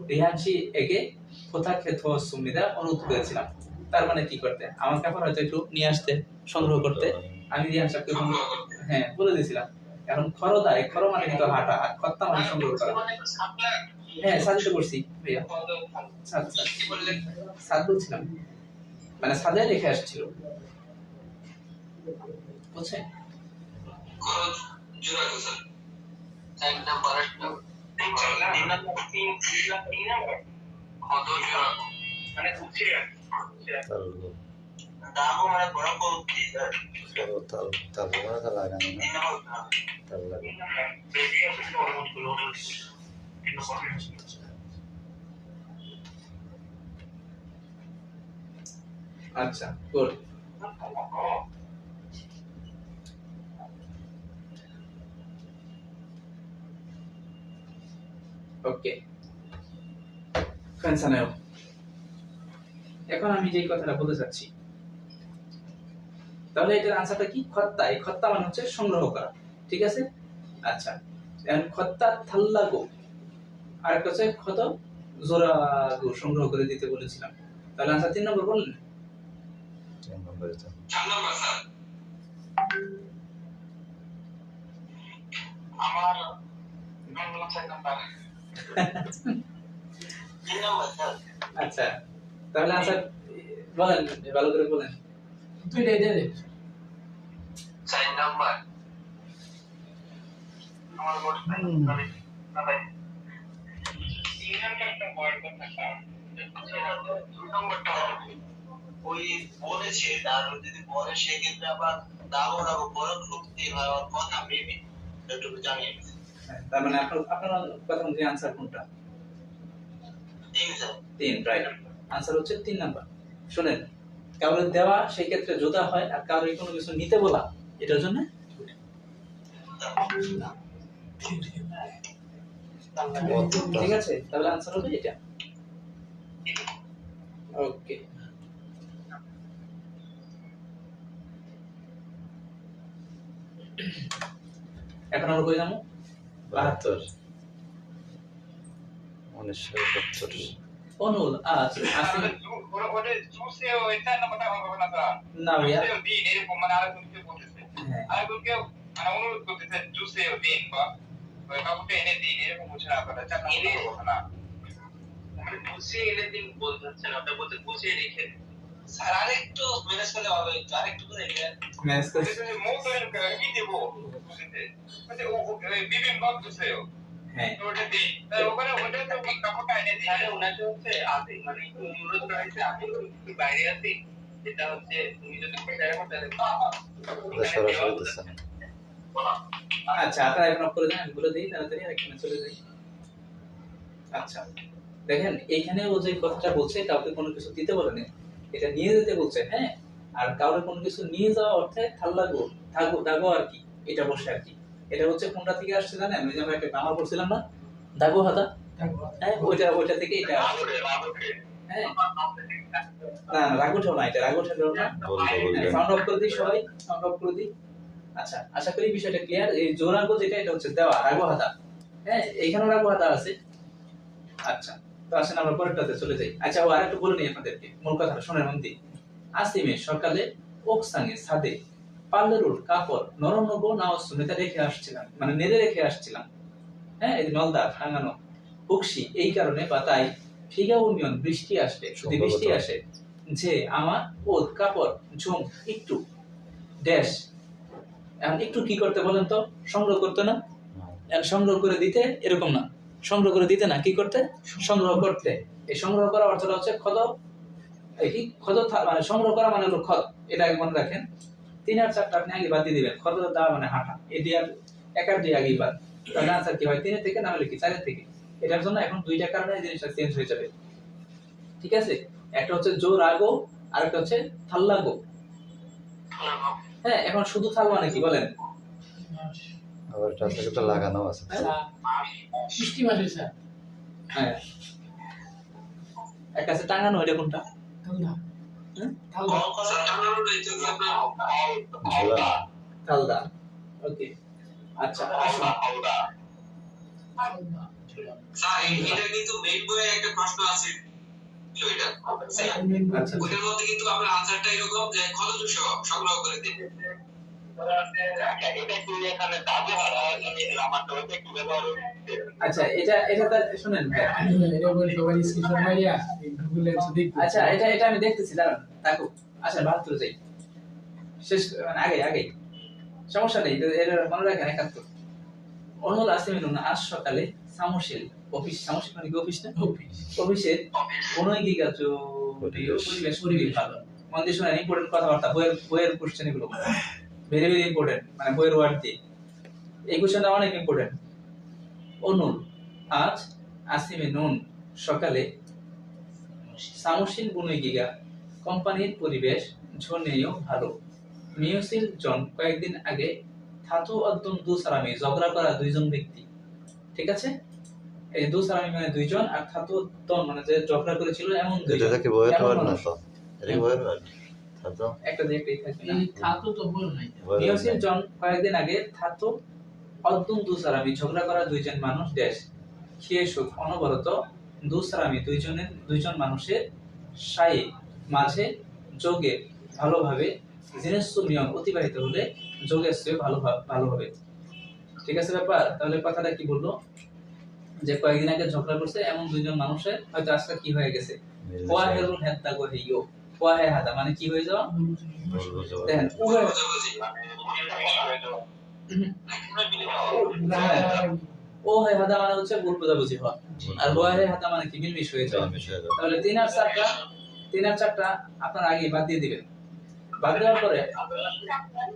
S1: রিহানসি এগে কোথা খেত সুমিদা অনুরোধ করেছিলাম। তার মানে কি করতে, আমার কাপড় হয়তো একটু নিয়ে আসতে, সংগ্রহ করতে আমি রিহান সাহেবকে হ্যাঁ বলে দিয়েছিলাম। কারণ খরদায় খর মানে কিন্তু হাঁটা আর খত্তা মানে সংগ্রহ করা। হ্যাঁ সাজতে করছি ভাইয়া, সাদ বলছিলাম মানে সাজায় রেখে আসছিল বুঝছেন।
S3: খরচ জোড়া স্যার 1 নাম্বার 3 নাম্বার কত জোড়া মানে বুঝছি দামও মানে বড় করছি স্যার
S2: তাল মানে লাগানো না।
S3: 3 নাম্বার
S2: তাল লাগে।
S3: বেরিয়ে আসছে অলমোস্ট গুলো 3 নাম্বার
S1: আচ্ছা গুড। ওকে ফ্যানসানাও, এখন আমি যে কথাটা বলতে চাচ্ছি তাহলে এটার আনসারটা কি? খত্তা। এই খত্তা মানে হচ্ছে সংগ্রহ করা, ঠিক আছে। আচ্ছা এখন খত্তা থাল্লাগো আর একটা হচ্ছে ক্ষত জোড়াগো সংগ্রহ করে দিতে বলেছিলাম। তাহলে আনসার 3 নম্বর বললেন।
S2: 3 নম্বরে তো
S3: 4 নাম্বার স্যার আমার বাংলা 4 নাম্বার 3 নাম্বার স্যার
S1: আচ্ছা তাহলে আনসার বলেন, ভালো করে বলেন। দুইটাই দিয়ে দে।
S3: 4 নাম্বার আমার মোট না ভাই 3 নাম্বারটা বড় কথা স্যার 2 নাম্বারটা ওই বলেছে আর যদি বলে সেক্ষেত্রে আবার দাবর আবার বড় শক্তি হওয়ার কথা মেবি একটু জানিয়ে
S1: তার মানে আপনার কথা অনুযায়ী আনসার কোনটা?
S3: 3 স্যার
S1: 3 রাইট। আনসার হচ্ছে 3 নাম্বার। শুনেন, কাউরে দেওয়া সেই ক্ষেত্রে যোদ্ধা হয় আর কাউরে কোনো কিছু নিতে বলা এটার জন্য ঠিক আছে। তাহলে আনসার হবে এটা। ওকে এখন আমরা কই যাবো? 72
S2: 1972
S1: অনুল আজ আসি
S3: ওরে চুষে ওইটা নাম্বারটা হবে না স্যার
S1: না ভাইয়া।
S3: দিন এরকম মানে আরেকজনকে বলতেছে
S1: হ্যাঁ
S3: আরেকজনকে মানে অনুরোধ করতেছে চুষে দিন বা ওই কাউকে এনে দিন এরকম বলছে না আপনারা চাপ নিলে কথা না মানে গুছিয়ে এনিথিং বলতে হচ্ছে না, আপনি বলতে গুছিয়ে রেখে স্যার আরেকটু ম্যানেজ করলে ভালো হতো, আরেকটু করে
S1: ম্যানেজ করে
S3: মোবাইল কি দেব বুঝতে মানে ও বিবিন বক দিছেও
S1: হ্যাঁ
S3: ওটা দিই তাই ওখানে ওটা তো কাপড়টা এনে দিই আরে ওনাকে হচ্ছে আপনি মানে একটু অনুরোধ করা হয়েছে, আমি একটু বাইরে আছি, যেটা হচ্ছে তুমি যদি শেয়ার করতে
S2: সরাসরি দিচ্ছে না।
S1: আচ্ছা আপনারা এখন অফ করে দেন, আমি বলে দিই তাড়াতাড়ি আর এখানে চলে যাই। আচ্ছা দেখেন এইখানে ও যে কথাটা বলছে কাউকে কোনো কিছু দিতে বলেনি, এটা নিয়ে যেতে বলছে। হ্যাঁ আর কাউকে কোনো কিছু নিয়ে যাওয়া অর্থে থাল্লাগো থাকো দাগো আর কি, এটা বসে আর কি। এটা হচ্ছে কোনটা থেকে আসছে জানেন? ওই যে আমরা একটা গ্রামার পড়ছিলাম না, দাগো হাদা, হ্যাঁ ওইটা থেকে এটা আসছে। হ্যাঁ না না রাগোঠাও না, এটা রাগোঠাও না।
S2: বলবেন।
S1: সাউন্ড অফ করে দিই সবাই, সাউন্ড অফ করে দিই। আচ্ছা আশা করি বিষয়টা ক্লিয়ার। এই জোরাগো যেটা এটা হচ্ছে দেওয়া, রাগো হাদা। হ্যাঁ এইখানে রাগো হাদা আছে। আচ্ছা তো আসেন আমরা পরেরটাতে চলে যাই। আচ্ছা ও আরেকটু বলে নিই আপনাদেরকে, মূল কথাটা শোনেন মন দিয়ে। আসিমে সকালে ওকসাঙে ছাদে পাল্লেরুর কাপড় নরম নবো নাও সুনেতা রেখে আসছিলাম, মানে নেড়ে রেখে আসছিলাম। হ্যাঁ এই নলদা টাঙানো হুকসি এই কারণে বা তাই ফিগা উনিয়ন বৃষ্টি আসলে যদি বৃষ্টি আসে যে আমার ওদ কাপড় ঝুম একটু ড্যাশ। এখন একটু কি করতে বলেন তো? সংগ্রহ করতে না? এখন সংগ্রহ করে দিতে এরকম না, সংগ্রহ করে দিতে না, কি করতে? সংগ্রহ করতে। এই সংগ্রহ করা অর্থটা হচ্ছে খদ, এই কি খদ মানে সংগ্রহ করা মানে হলো খদ, এটা আগে মনে রাখেন। 3 আর 4টা আপনি আগে বাদ দিয়ে দিবেন, খদ দেওয়া মানে হাঁটা, এই দিয়ে আর এক আর দুই আগেই বাদ, তাহলে আনসার কি হয় 3 থেকে না হলে কি 4 থেকে। এটার জন্য এখন দুইটা কারণে এই জিনিসটা চেঞ্জ হয়ে যাবে, ঠিক আছে? একটা হচ্ছে জো রাগো আর একটা হচ্ছে থাল্লাগো। হ্যাঁ এখন শুধু থাল মানে কি বলেন?
S2: আবার এটা থেকে তো লাগানো আছে।
S5: বৃষ্টি মাসে স্যার
S1: হ্যাঁ একটা আছে টাঙানো, এটা কোনটা?
S5: তালদা
S1: হ্যাঁ
S5: তালদা
S2: ঝোলা
S1: থালদা। ওকে আচ্ছা আসুন।
S5: তালদা
S3: স্যার এটা কিন্তু মেইন বইয়ে একটা প্রশ্ন আছে এটা
S1: আচ্ছা
S3: ওটার মধ্যে কিন্তু আপনার আনসারটা এরকম যে কত দুশো সংগ্রহ করে দিন। এটা কি এখানে দাবি আমার তো ওটা একটু ব্যবহার
S1: আচ্ছা এটা তা শুনেন ভাই।
S5: এটা বলে সবাই স্ক্রিনশট মারিয়া গুগলে দেখি।
S1: আচ্ছা এটা আমি দেখতেছি, দাঁড়ান থাকো। আচ্ছা 72 যাই, শেষ মানে আগে সমস্যা নেই, এটা মনে রাখেন 71। অনুল আসিমিনুন আজ সকালে সামশিল অফিস, সামশিল মানে কি অফিস না? অফিসের কোনই গিগাচো পরিবেশ ভালো। মন দিয়ে শুনেন, ইম্পর্টেন্ট কথাবার্তা, বইয়ের কোশ্চেন এগুলো ভেরি ভেরি ইম্পর্টেন্ট, মানে বইয়ের ওয়ার্ড দিয়ে এই কোশ্চেনটা অনেক ইম্পর্টেন্ট। অনুল আজ আসিমিনুন সকালে সামশিল বুনই গিগা কোম্পানির পরিবেশ ঝনেও ভালো। মিউসিল জন কয়েকদিন আগে থাতু অদ্দম দুসারামি ঝগড়া করা দুইজন ব্যক্তি, ঠিক আছে? এই দুসারামি মানে দুইজন, আর থাতু অদ্দম মানে যে ঝগড়া করেছিল এমন
S2: এটা
S1: দুইজন।
S2: থেকে বইয়ের
S1: এমন
S2: ওয়ার্ড না
S1: মানুষ।
S2: তো। এটা কি বইয়ের ওয়ার্ড? তো
S1: একটা দিয়ে একটাই থাকবে না।
S5: এই থাতো তো বল নাই
S1: মিউসিল জন কয়েকদিন আগে থাতু অদ্দম দুসারামি ঝগড়া করা দুইজন মানুষ দেশ খেয়ে সুখ অনবরত দুসারামি দুইজন মানুষের সায়ে মাঝে যোগে ভালোভাবে জিনিস নিয়ম অতিবাহিত হলে যোগের চেয়ে ভালো হবে, ঠিক আছে ব্যাপার? তাহলে কথাটা কি বললো যে কয়েকদিন আগে ঝগড়া করছে এমন দুইজন মানুষের হয়তো আজকে কি হয়ে গেছে, ওয়া হেরুন হেদ্দা গো হেইও, ওয়া হে হাদা মানে কি হয়ে যাওয়া। দেখেন ও হে হাদা মানে হচ্ছে ভুল বোঝাবুঝি হওয়া, আর ওয়া হে হাদা মানে কি মিলমিশ হয়ে যাওয়া। তাহলে 3 আর 4টা আপনারা আগে বাদ দিয়ে দিবেন। বাদ দেওয়ার পরে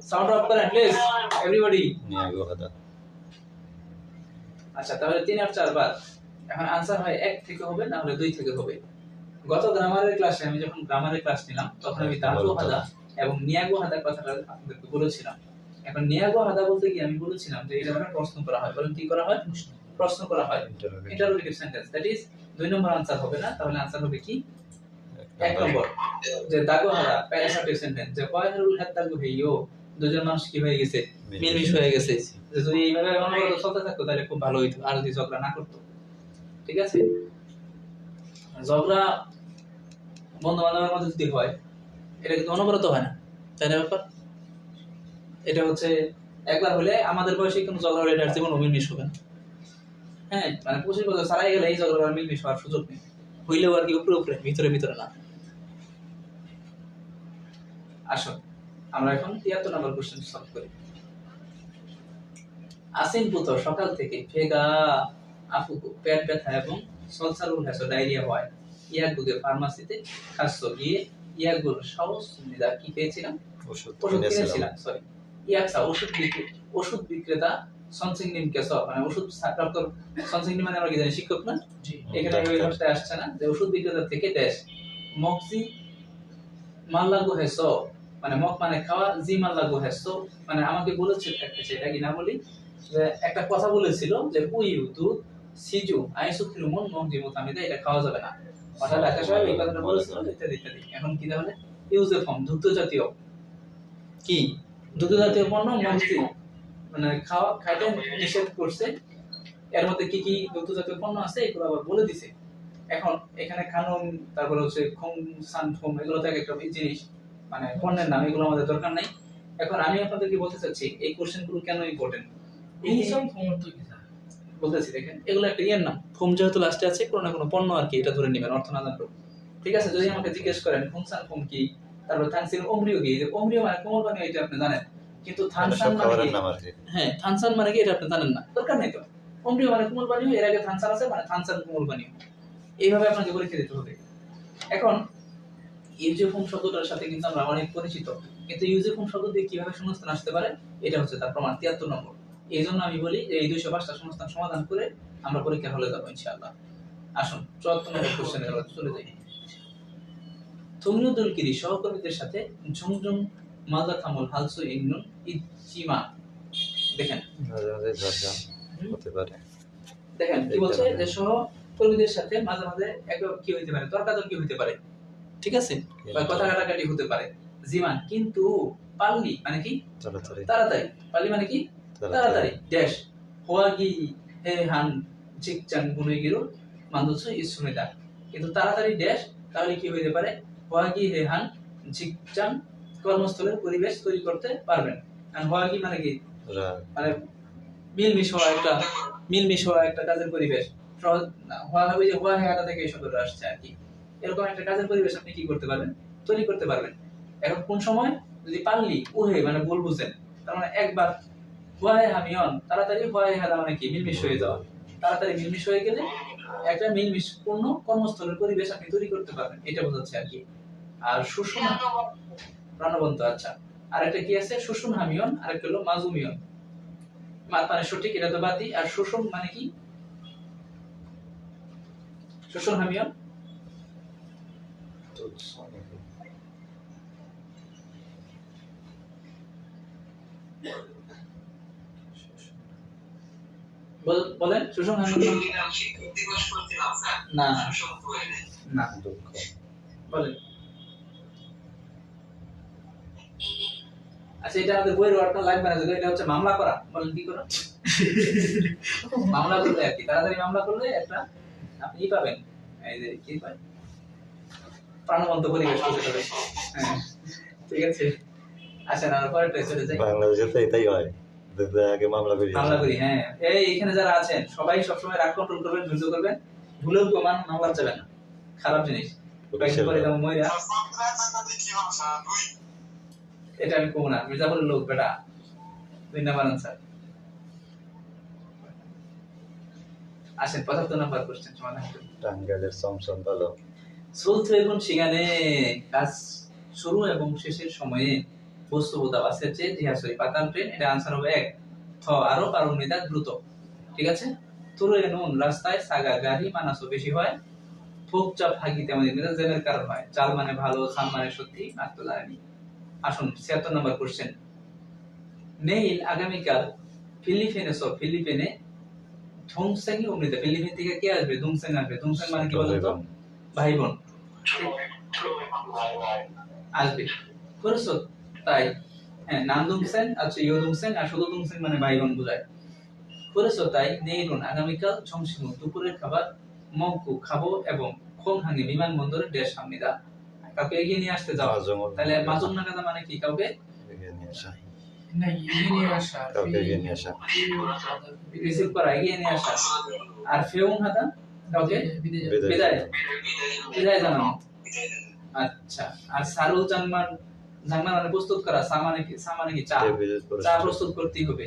S1: সাউন্ড অফ করেন প্লিজ এভরিবডি।
S2: নিয়ে গো কথা।
S1: আচ্ছা তাহলে 3 আর 4 বাদ। এখন आंसर হয় 1 থেকে হবে না হলে 2 থেকে হবে। গত গ্রামারের ক্লাসে আমি যখন গ্রামারের ক্লাস নিলাম তখন আমি দাতু হাদা এবং নিয়াগো হাদা কথাটা আপনাদেরকে বলেছিলাম। এখন নিয়াগো হাদা বলতে কি আমি বলেছিলাম যে এটা একটা প্রশ্ন করা হয়, বলেন কি করা হয়? প্রশ্ন করা হয়, interrogative sentence. That is 2 number answer হবে না, তাহলে आंसर হবে কি 1 নম্বর যে দাগো হাদা প্যারাসাইটিক সেন্টেন্স, যে কয়রুল হাদাগো হেইও দুজন মানুষ কি হয়ে গেছে, মিলমিশ হয়ে গেছে। যে যদি এইভাবে অনবরত চলতে থাকতো তাহলে খুব ভালো হইতো, আর যদি ঝগড়া না করতো, ঠিক আছে? ঝগড়া বন্ধু বান্ধবের মধ্যে যদি হয় এটা কিন্তু অনবরত হয় না, তাই না ব্যাপার? এটা হচ্ছে একবার হলে আমাদের বয়সে কোনো ঝগড়া হলে এটার জীবন মিলমিশ হবে না। হ্যাঁ মানে 25 বছর ছাড়াই গেলে এই ঝগড়া মিলমিশ হওয়ার সুযোগ নেই। হইলেও আর কি উপরে উপরে, ভিতরে ভিতরে না। আসুন আমরা এখন ৭৩ নম্বর কোশ্চেন সলভ করি। আসিন পুতো সকাল থেকে ফেগা আফুকু পেট ব্যথা এবং সলসারুল হ্যাসো ডায়রিয়া হয়। ইয়াগুগে ফার্মাসিতে খাসো গিয়ে ইয়াগুর সাহস সুবিধা কি পেয়েছিলাম?
S2: ওষুধ
S1: ওষুধ
S2: কিনেছিলাম।
S1: কিনেছিলাম, সরি। ইয়াকসা ওষুধ বিক্রেতা সনসিংনিম কেস মানে ওষুধ ডক্টর সনসিংনিম মানে আমরা কি জানি শিক্ষক না?
S5: জি
S1: এখানে ওই ভাষায় আসছে না যে ওষুধ বিক্রেতা থেকে দেশ মক্সি মাল্লাগু হেসো মানে মক মানে খাওয়া, জি মাল্লাগু হেসো মানে আমাকে বলেছিল একটা, সেটা কি না বলি যে একটা কথা বলেছিল যে উইউ তু সিজু আইসুক্রিম মন মক জিমত আমি এটা খাওয়া যাবে না, অর্থাৎ একটা সময় এই কথাটা বলেছিল ইত্যাদি ইত্যাদি। এখন কি তাহলে ইউজেফর্ম দুগ্ধ জাতীয় কি দুগ্ধ জাতীয় পণ্য মক্সি মানে খাওয়া খাইতে নিষেধ করছে, এর মধ্যে কি কি দুগ্ধ জাতীয় পণ্য আছে এগুলো আবার বলে দিছে। এখন এখানে কানুন তারপর হচ্ছে খং সান ফোম এগুলো তো একটা জিনিস মানে পণ্যের নাম, এগুলো আমাদের দরকার নাই। এখন আমি আপনাদেরকে বলতে চাচ্ছি এই কোশ্চেনগুলো কেন ইম্পর্টেন্ট
S5: ইনসাম ফোমতো কি স্যার?
S1: বলতেছি। দেখেন এগুলো একটা ইয়ের নাম, ফোম যেহেতু লাস্টে আছে কোনো না কোনো পণ্য আর কি, এটা ধরে নেবেন অর্থ না জানলেও ঠিক আছে। যদি আমাকে জিজ্ঞেস করেন খংসান ফোম কি, তারপর থানসিন অমরিও কি, যে অমরিও মানে কোমল পানীয় এটা আপনি জানেন, কিন্তু থানসান
S2: সব
S1: মানে
S2: খাবারের
S1: কি?
S2: নাম আর কি।
S1: হ্যাঁ থানসান মানে কি এটা আপনি জানেন না, দরকার নেই তো। অমরিও মানে কোমল পানীয়, এর আগে থানসান আছে মানে থানসান কোমল পানীয়, এইভাবে আপনাকে পরীক্ষা দিতে হবে। এখন ইউজেফোম শব্দটার সাথে কিন্তু আমরা অনেক পরিচিত, কিন্তু ইউজেফোম শব্দ দিয়ে কিভাবে শূন্যস্থান আসতে পারে এটা হচ্ছে তার প্রমাণ ৭৩ নম্বর। এই জন্য আমি বলি যে এই ২০৫টা শূন্যস্থান সমাধান করে আমরা পরীক্ষার হলে যাবো ইনশাআল্লাহ। আসুন ৭৪ নম্বর কোশ্চেনে চলে যাই। তুমিউদুলকিরি সহকর্মীদের সাথে ঝুমঝুম মালদা থামল হালসু ইন্নুন ইচিমা। দেখেন
S2: মাঝে মাঝে ঝরঝা হতে পারে।
S1: দেখেন কি বলছে যে সহকর্মীদের সাথে মাঝে মাঝে একবার কি হইতে পারে, তর্কাতর্কি হইতে পারে, ঠিক আছে, বা কথা কাটাকাটি হতে পারে। জিমান কিন্তু পাল্লি মানে কি
S2: তাড়াতাড়ি
S1: তাড়াতাড়ি, পাল্লি মানে কি তাড়াতাড়ি ড্যাশ হোয়াগি হে হান চিকচান গুনেগিরো মান্দুসু ইসুমেদা। কিন্তু তাড়াতাড়ি ড্যাশ তাহলে কি হইতে পারে, হোয়াগি হে হান চিকচান কর্মস্থলের পরিবেশ তৈরি করতে পারবেন। কারণ হোয়াগি মানে কি মানে মিলমিশ হওয়া একটা কাজের পরিবেশ। সহজ হওয়া হবে যে হওয়া হেয়াটা থেকে এই শব্দটা আসছে আর কি। এরকম একটা কাজের পরিবেশ আপনি কি করতে পারবেন, তৈরি করতে পারবেন। এখন কোন সময় যদি পারলি উহে মানে ভুল বুঝেন, তার মানে একবার হুয়া হে হামিয়ন তাড়াতাড়ি হুয়া হে হাদা মানে কি মিলমিশ হয়ে যাওয়া, তাড়াতাড়ি মিলমিশ হয়ে গেলে একটা মিলমিশ পূর্ণ কর্মস্থলের পরিবেশ আপনি তৈরি করতে পারবেন, এটা বোঝাচ্ছে আর কি। আর সুষুম প্রাণবন্ত, আচ্ছা। আর একটা কি আছে সুষুম হামিয়ন, আর একটা হলো মাজুমিয়ন। মাত মানে সঠিক, এটা তো বাতি। আর সুষুম মানে কি, সুষুম হামিয়ন বলেন সুষুম হামিয়ন না না
S2: দুঃখ
S1: বলেন। আচ্ছা এটা আমাদের বইয়ের ওয়ার্ডটা লাইভ বানাচ্ছে, এটা হচ্ছে মামলা করা। বলেন কি করা? মামলা করলে আর কি, তাড়াতাড়ি মামলা করলে একটা আপনি পাবেন, এই যে কি পায় প্রাণবন্ত পরিবেশ করতে হবে। হ্যাঁ ঠিক আছে। আচ্ছা না পরেরটা চলে যাই।
S2: বাংলাদেশে তো এটাই হয়, আগে মামলা করি
S1: মামলা করি। হ্যাঁ এই এখানে যারা আছেন সবাই সবসময় রাগ কন্ট্রোল করবেন, ধৈর্য করবেন, ভুলেও প্রমাণ মামলা যাবে না, খারাপ জিনিস। কয়েকদিন পরে যেমন ময়রা, এটা আমি কমু না, মির্জাপুরের লোক বেটা ২ নাম্বার আনসার। আসেন ৭৫ নাম্বার কোশ্চেন সমাধান করি।
S2: টাঙ্গাইলের সমসম ভালো।
S1: চলছে এখন সেখানে কাজ শুরু এবং শেষের সময়ে বস্তুবোধা বাসের চেয়ে জিহাসরি পাতাল ট্রেন, এটা আনসার হবে ১। থ আরো পারমিতা দ্রুত, ঠিক আছে। তুরে নুন রাস্তায় সাগা গাড়ি মানাসো বেশি হয়, ফোক চাপ হাগিতে আমাদের জেনের কারণ হয়। চাল মানে ভালো, সাম মানে সত্যি, মাত্র জানি। আসুন ৭৬ নম্বর কোশ্চেন। নেইল আগামীকাল ফিলিপিনে ধংসেং অমৃত। ফিলিপিন থেকে কে আসবে? ধংসেং আসবে। ধংসেং মানে কি বলতো? ভাই বোন আসবে। করেছো তাই? হ্যাঁ নান্দুংসেন আচ্ছা ইয়োদুংসেন আর শুধুদুংসেন মানে ভাই বোন বোঝায়। করেছো তাই নেইরুন আগামীকাল ঝংসিমু দুপুরের খাবার মংকু খাবো এবং খোংহাঙ্গে বিমানবন্দরে ড্যাশ হামিদা। কাউকে এগিয়ে নিয়ে আসতে যাওয়া। তাহলে মাজুন নাগাদা মানে কি? কাউকে
S2: এগিয়ে নিয়ে আসা।
S5: না ইয়ে আসা
S2: কাউকে এগিয়ে নিয়ে আসা।
S1: রিসিভ করা, এগিয়ে নিয়ে আসা। আর ফেউং হাদা কাউকে
S5: বিদেশ
S1: বিদায় বিদায় জানানো। আচ্ছা, আর সারুল জানমান, জানমান মানে প্রস্তুত করা, সা মানে কি, সা মানে কি চা, চা প্রস্তুত করতেই হবে।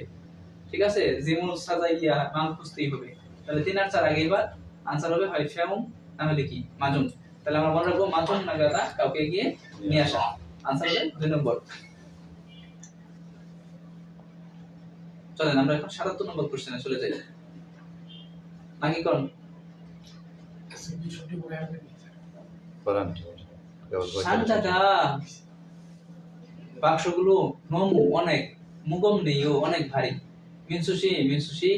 S1: ঠিক আছে, জিমুল সাজাইয়া মান খুঁজতেই হবে। তাহলে 3 আর 4 আগে এবার আনসার হবে হয় ফেউম না হলে কি মাজুন। তাহলে আমরা মনে রাখবো মাজুন নাগাদা কাউকে গিয়ে নিয়ে আসা। আনসার হবে 2 নম্বর। চলেন আমরা এখন 77 নম্বর কোশ্চেনে চলে যাই। নাকি কোন
S5: ছুটি পড়ে আসবে
S2: পড়ান
S1: শান্তাটা বাক্সগুলো নমু অনেক, মুগম নেইও অনেক ভারী, মিনসুশি।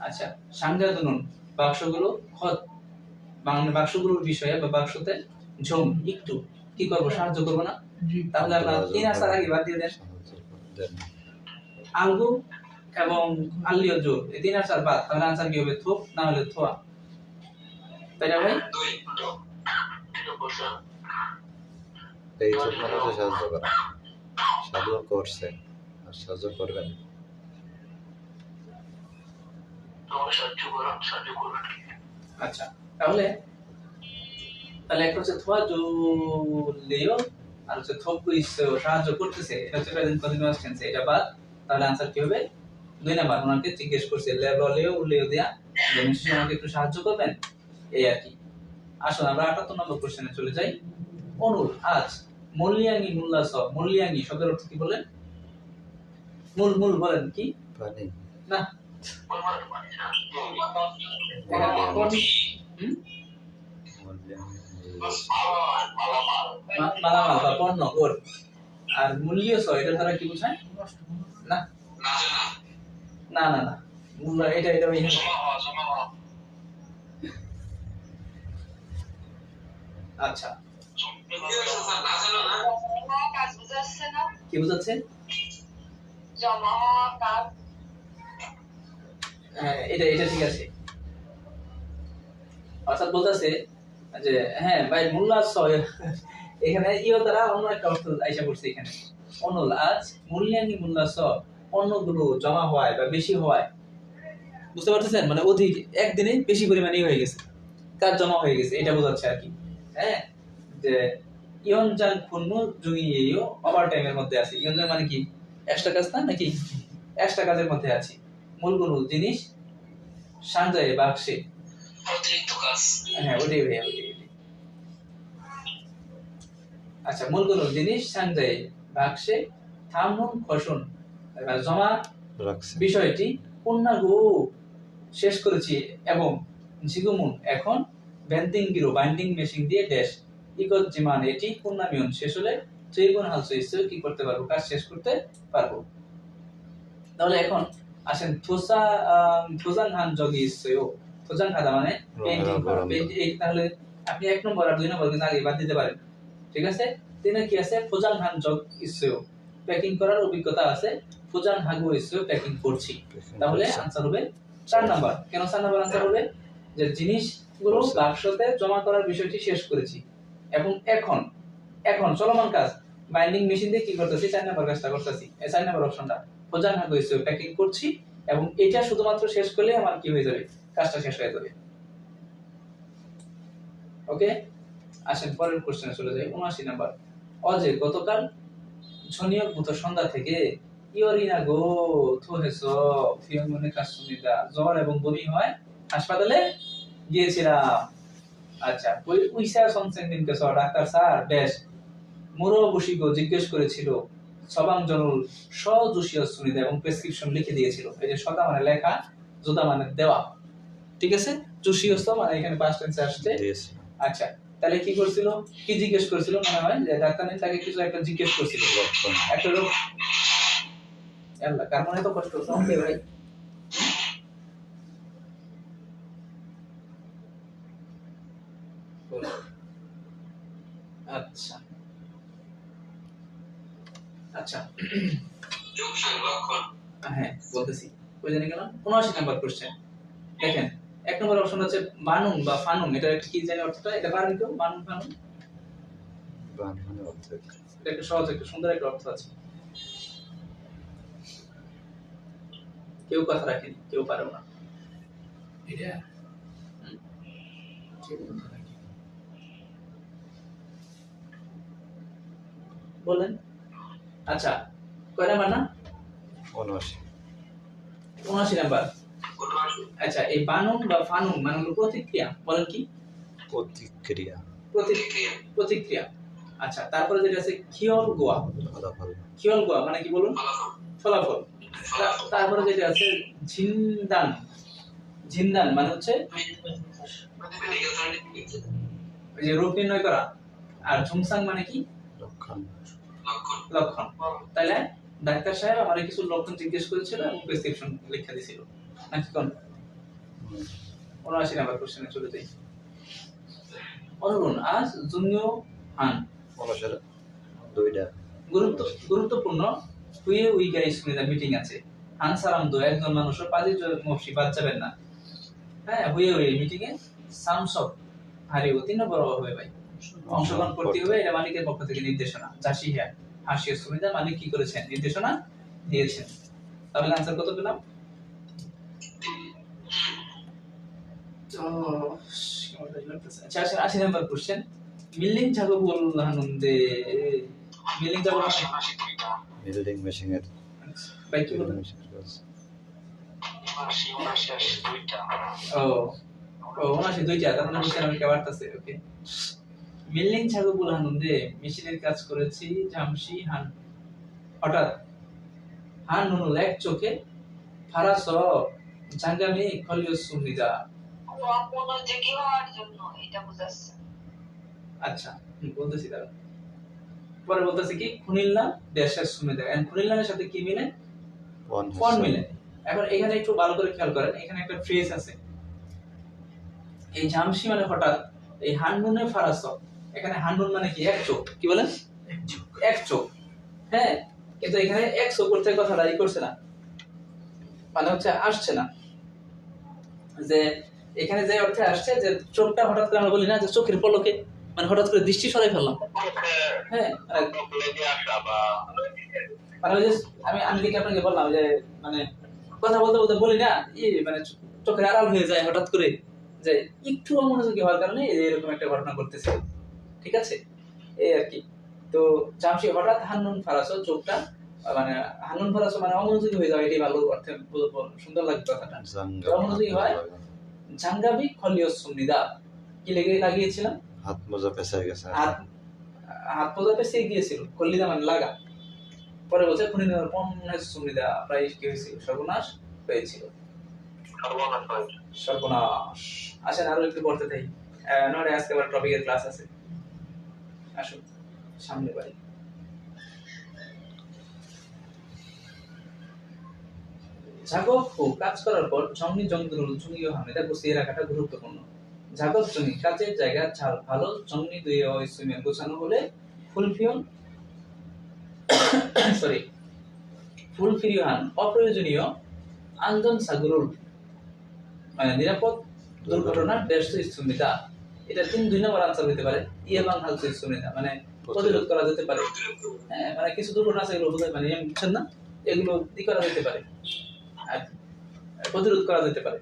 S1: আচ্ছা, সাংজাদুন বাক্সগুলো খত, মানে বাক্সগুলোর বিষয়ে বা বাক্সতে ঝুম একটু কি করব, সাহায্য করব না? তাহলে আমরা 3 আর 4 আগে বাদ দিয়ে দেন। আলগু এবং আল্লিও জোর, এই 3 আর 4 বাদ। তাহলে আনসার কি হবে? থোপ না হলে থোয়া। তাই না ভাই?
S2: এই ছোট মানুষের সাহায্য করা, সাহায্য করছে আর সাহায্য করবেন।
S1: আচ্ছা, তাহলে একটা হচ্ছে থোয়া জো লেও, আর হচ্ছে থোপ কইছে সাহায্য করতেছে, এটা হচ্ছে প্রেজেন্ট কন্টিনিউয়াস টেন্স, এটা বাদ। তাহলে आंसर কি হবে? 2 নাম্বার। ওনাকে জিজ্ঞেস করছে লেও দেয়া যে নিশ্চয়ই আমাকে একটু সাহায্য করবেন, এই আর কি। আসুন আমরা 78 নম্বর কোশ্চেনে চলে যাই। অনুল আজ মূল্যাঙ্গি মুল্লাস, মূল্যাঙ্গি শব্দের অর্থ কি বলেন? মূল বলেন কি?
S2: পানি
S1: না, মালামাল বা পণ্য ওর। আর মূল্য এটার দ্বারা কি বোঝায়? না না না না, মূল্য এটা ওই আচ্ছা কি বোঝাচ্ছে? হ্যাঁ, এটা ঠিক আছে। অর্থাৎ বলতেছে যে হ্যাঁ ভাই মূল্যাস, এখানে ইও দ্বারা অন্য একটা অর্থ আইসা পড়ছে এখানে। অনুল আজ মূল্যাঙ্গি মূল্যাস, পণ্যগুলো জমা হয় বা বেশি হয়, বুঝতে পারতেছেন? মানে অধিক, একদিনে বেশি পরিমাণে হয়ে গেছে, কাজ জমা হয়ে গেছে, এটা বোঝাচ্ছে আর কি। হ্যাঁ, যে ইয়নজান খুন্নু জুইয়েও ওভারটাইমের মধ্যে আছে। ইয়নজান মানে কি? এক্সট্রা কাজ না নাকি? এক্সট্রা কাজের মধ্যে আছে। মূলগুলো জিনিস সানজায়ে বাক্সে অতিরিক্ত কাজ। হ্যাঁ, ওটাই ভাইয়া, ওটাই। আচ্ছা, মূলগুলো জিনিস সানজায়ে বাক্সে থামনুন খসুন, জমা
S2: রাখছে
S1: বিষয়টি পূর্ণাঙ্গ শেষ করেছি এবং জিগুমুন এখন বেন্টিংগিরো বাইন্ডিং মেশিন দিয়ে ড্যাশ ইগত জিমান এটি পূর্ণামিয়ন শেষ হলে ত্রিগুণ হালসো ইসে কি করতে পারবো? কাজ শেষ করতে পারবো। তাহলে এখন আসেন থোজান হান জগি ইসেও, থোজান খাদা মানে পেইন্টিং করা, তাহলে আপনি 1 নম্বর আর 2 নম্বর কিন্তু আগে বাদ দিতে পারেন। ঠিক আছে, তিনে কি আছে? ফোজান হান জগ ইসেও, প্যাকিং করার অভিজ্ঞতা আছে। ফোজান হাগো ইসেও, প্যাকিং করছি। তাহলে আনসার হবে 4 নাম্বার। কেন 4 নাম্বার আনসার হবে? যে জিনিসগুলো বাক্সতে জমা করার বিষয়টি শেষ করেছি এবং এখন চলমান কাজ বাইন্ডিং মেশিন দিয়ে কি করতেছি? 4 নাম্বার কাজটা করতেছি। এই 4 নাম্বার অপশনটা ফোজান হাগো ইসেও, প্যাকিং করছি এবং এটা শুধুমাত্র শেষ করলে আমার কি হয়ে যাবে? কাজটা শেষ হয়ে যাবে। ওকে, আসেন পরের কোশ্চেনে চলে যাই। 79 নাম্বার। অজে গতকাল ঝনিয়ক ভূত সন্ধ্যা থেকে ইওরিনা গো থুহেস ফিয়মনে কাসুমিদা, জ্বর এবং বমি হয়, হাসপাতালে গিয়েছিলাম। আচ্ছা, উইসা সংসেনদিন কে ডাক্তার স্যার বেশ মুরো বসিগো জিজ্ঞেস করেছিল সবাং জনুল সজুশিয়াস সুনিদা এবং প্রেসক্রিপশন লিখে দিয়েছিল। এই যে সদা মানে লেখা, জোদা মানে দেওয়া। ঠিক আছে, জুশিয়াস মানে এখানে পাস্ট টেন্সে আসছে। আচ্ছা, তাহলে কি করছিল? কি জিজ্ঞেস করছিল? মনে হয় যে ডাক্তার তাকে কিছু একটা জিজ্ঞেস করছিল, একটা রোগ। আল্লাহ, কার মনে তো কষ্ট হচ্ছে ভাই। আচ্ছা আচ্ছা, হ্যাঁ বলতেছি। ওই জানি কেন 79 নাম্বার কোশ্চেন দেখেন। 1 নম্বর অপশন আছে বানুন বা ফানুন, এটা কি জানি অর্থটা? এটা পারবেন কেউ? বানুন ফানুন,
S2: বান মানে অর্ধেক।
S1: এটা একটা সহজ, একটা সুন্দর একটা অর্থ আছে। কেউ কথা রাখেনি, কেউ পারো না।
S5: এটা
S1: বলেন। আচ্ছা, কয় নাম্বার না?
S2: 79
S1: 79 নাম্বার। আচ্ছা, এই বানুন বা ফানুন মানে হলো প্রতিক্রিয়া। বলেন কি?
S2: প্রতিক্রিয়া
S1: প্রতিক্রিয়া। আচ্ছা, তারপরে যেটা আছে খিয়ল গোয়া।
S2: ফলাফল
S1: খিয়ল গোয়া মানে কি বলুন? ফলাফল। তারপরে যেটা আছে ঝিনদান। ঝিনদান মানে হচ্ছে ওই যে রোগ নির্ণয় করা। আর ঝুমসাং মানে কি?
S2: লক্ষণ
S1: লক্ষণ। তাইলে ডাক্তার সাহেব আমার কিছু লক্ষণ জিজ্ঞেস করেছিল এবং প্রেসক্রিপশন লিখে দিয়েছিল নাকি কোন? 79 নাম্বার কোশ্চেনে চলে যাই। অনুরণ আজ জুনিয়র হান
S2: 79 দুইটা
S1: গুরুত্বপূর্ণ হুয়ে উই গাইস শুনে মিটিং আছে। হান সালাম দো একজন মানুষের পাজি মফসি বাদ যাবেন না। হ্যাঁ, হুয়ে উই মিটিং এ সামসব হারিও 3 নম্বর হবে ভাই। অংশগ্রহণ করতে হবে, এটা মালিকের পক্ষ থেকে নির্দেশনা। জাসি হ্যাঁ হাসিয়ে সুবিধা মালিক কি করেছেন? নির্দেশনা দিয়েছেন। তাহলে आंसर কত পেলাম? তো আচ্ছা 80 নাম্বার কোশ্চেন। মিলিং জাগো বললানন্দে মিলিং জাগো
S2: বিল্ডিং মেশিনের
S1: ভাই কি বলবেন? ও ও 79টা তার মানে বুঝছেন আমি কে বার্তাছে। ওকে, মিলিং জাগো বললানন্দে মেশিনের কাজ করেছি জামশি হান। হঠাৎ হান নুনুল এক চোখে ফারাস জাঙ্গামি খলিও সুনিদা।
S6: অমনোযোগী হওয়ার জন্য এটা বোঝাচ্ছে।
S1: আচ্ছা, বলতেছি দাঁড়া। পরে বলতেছে কি খুনিল্লা দেশের সুনিদা। এন্ড খুনিল্লার সাথে কি মিলে? ফোন মিলে। এখন এখানে একটু ভালো করে খেয়াল করেন, এখানে একটা ফ্রেজ আছে। এই জামশি মানে হঠাৎ, এই হান্নুনে ফারাস, এখানে হান্নুন মানে কি? এক চোখ। কি বলেন? এক চোখ। হ্যাঁ, কিন্তু এখানে এক চোখ করতে কথাটা ই করছে না, মানে হচ্ছে আসছে না। যে এখানে যে অর্থে আসছে যে চোখটা হঠাৎ করে আমরা বলি না যে চোখের পলকে, মানে হঠাৎ করে দৃষ্টি সরাই ফেললাম। হ্যাঁ, মানে ওই যে আমি দেখে আপনাকে বললাম যে মানে কথা বলতে বলতে বলি না মানে চোখের আড়াল হয়ে যায় হঠাৎ করে, যে একটু অমনোযোগী হওয়ার কারণে এরকম একটা ঘটনা ঘটতেছে। ঠিক আছে, এই আর কি। তো জামশি হঠাৎ হান্নুন ফারাসো চোখটা মানে হান্নুন ফারাসো মানে অমনোযোগী হয়ে যাওয়া, এটাই ভালো অর্থে সুন্দর লাগে কথাটা। অমনোযোগী হয় জাঙ্গাবি খলিও সুনিদা। কি লাগিয়েছিলাম?
S2: হাত মোজা পেছায় গেছে।
S1: হাত মোজা পেছিয়ে গিয়েছিল। খলিদা মানে লাগা। পরে বলছে খুনিদার পন্নের সুনিদা প্রায় কি হয়েছিল? সর্বনাশ হয়েছিল। সর্বনাশ। আসেন আরো একটু পড়তে থাকি। নয় আজকে আবার টপিকের ক্লাস আছে। আসুন সামনে বাড়ি। জাগক কাজ করার পর জংনি জংদুল জুনিও হাম, এটা গুছিয়ে রাখাটা গুরুত্বপূর্ণ। জাগক জংনি কাজের জায়গা ঝাল ভালো জংনি দুই সুইমের গোছানো হলে ফুলফিয়ন সরি ফুলফিরিয়ান অপ্রয়োজনীয় আন্দোলন সাগরুল মানে নিরাপদ দুর্ঘটনা দেশ সুমিতা। এটা 2 নম্বর আনসার হতে পারে। ইয়েবাং হালসু সুমিতা মানে প্রতিরোধ করা যেতে পারে। হ্যাঁ, মানে কিছু দুর্ঘটনা আছে এগুলো বুঝতে মানে বুঝছেন না, এগুলো কি করা যেতে পারে? আর প্রতিরোধ করা যেতে পারে।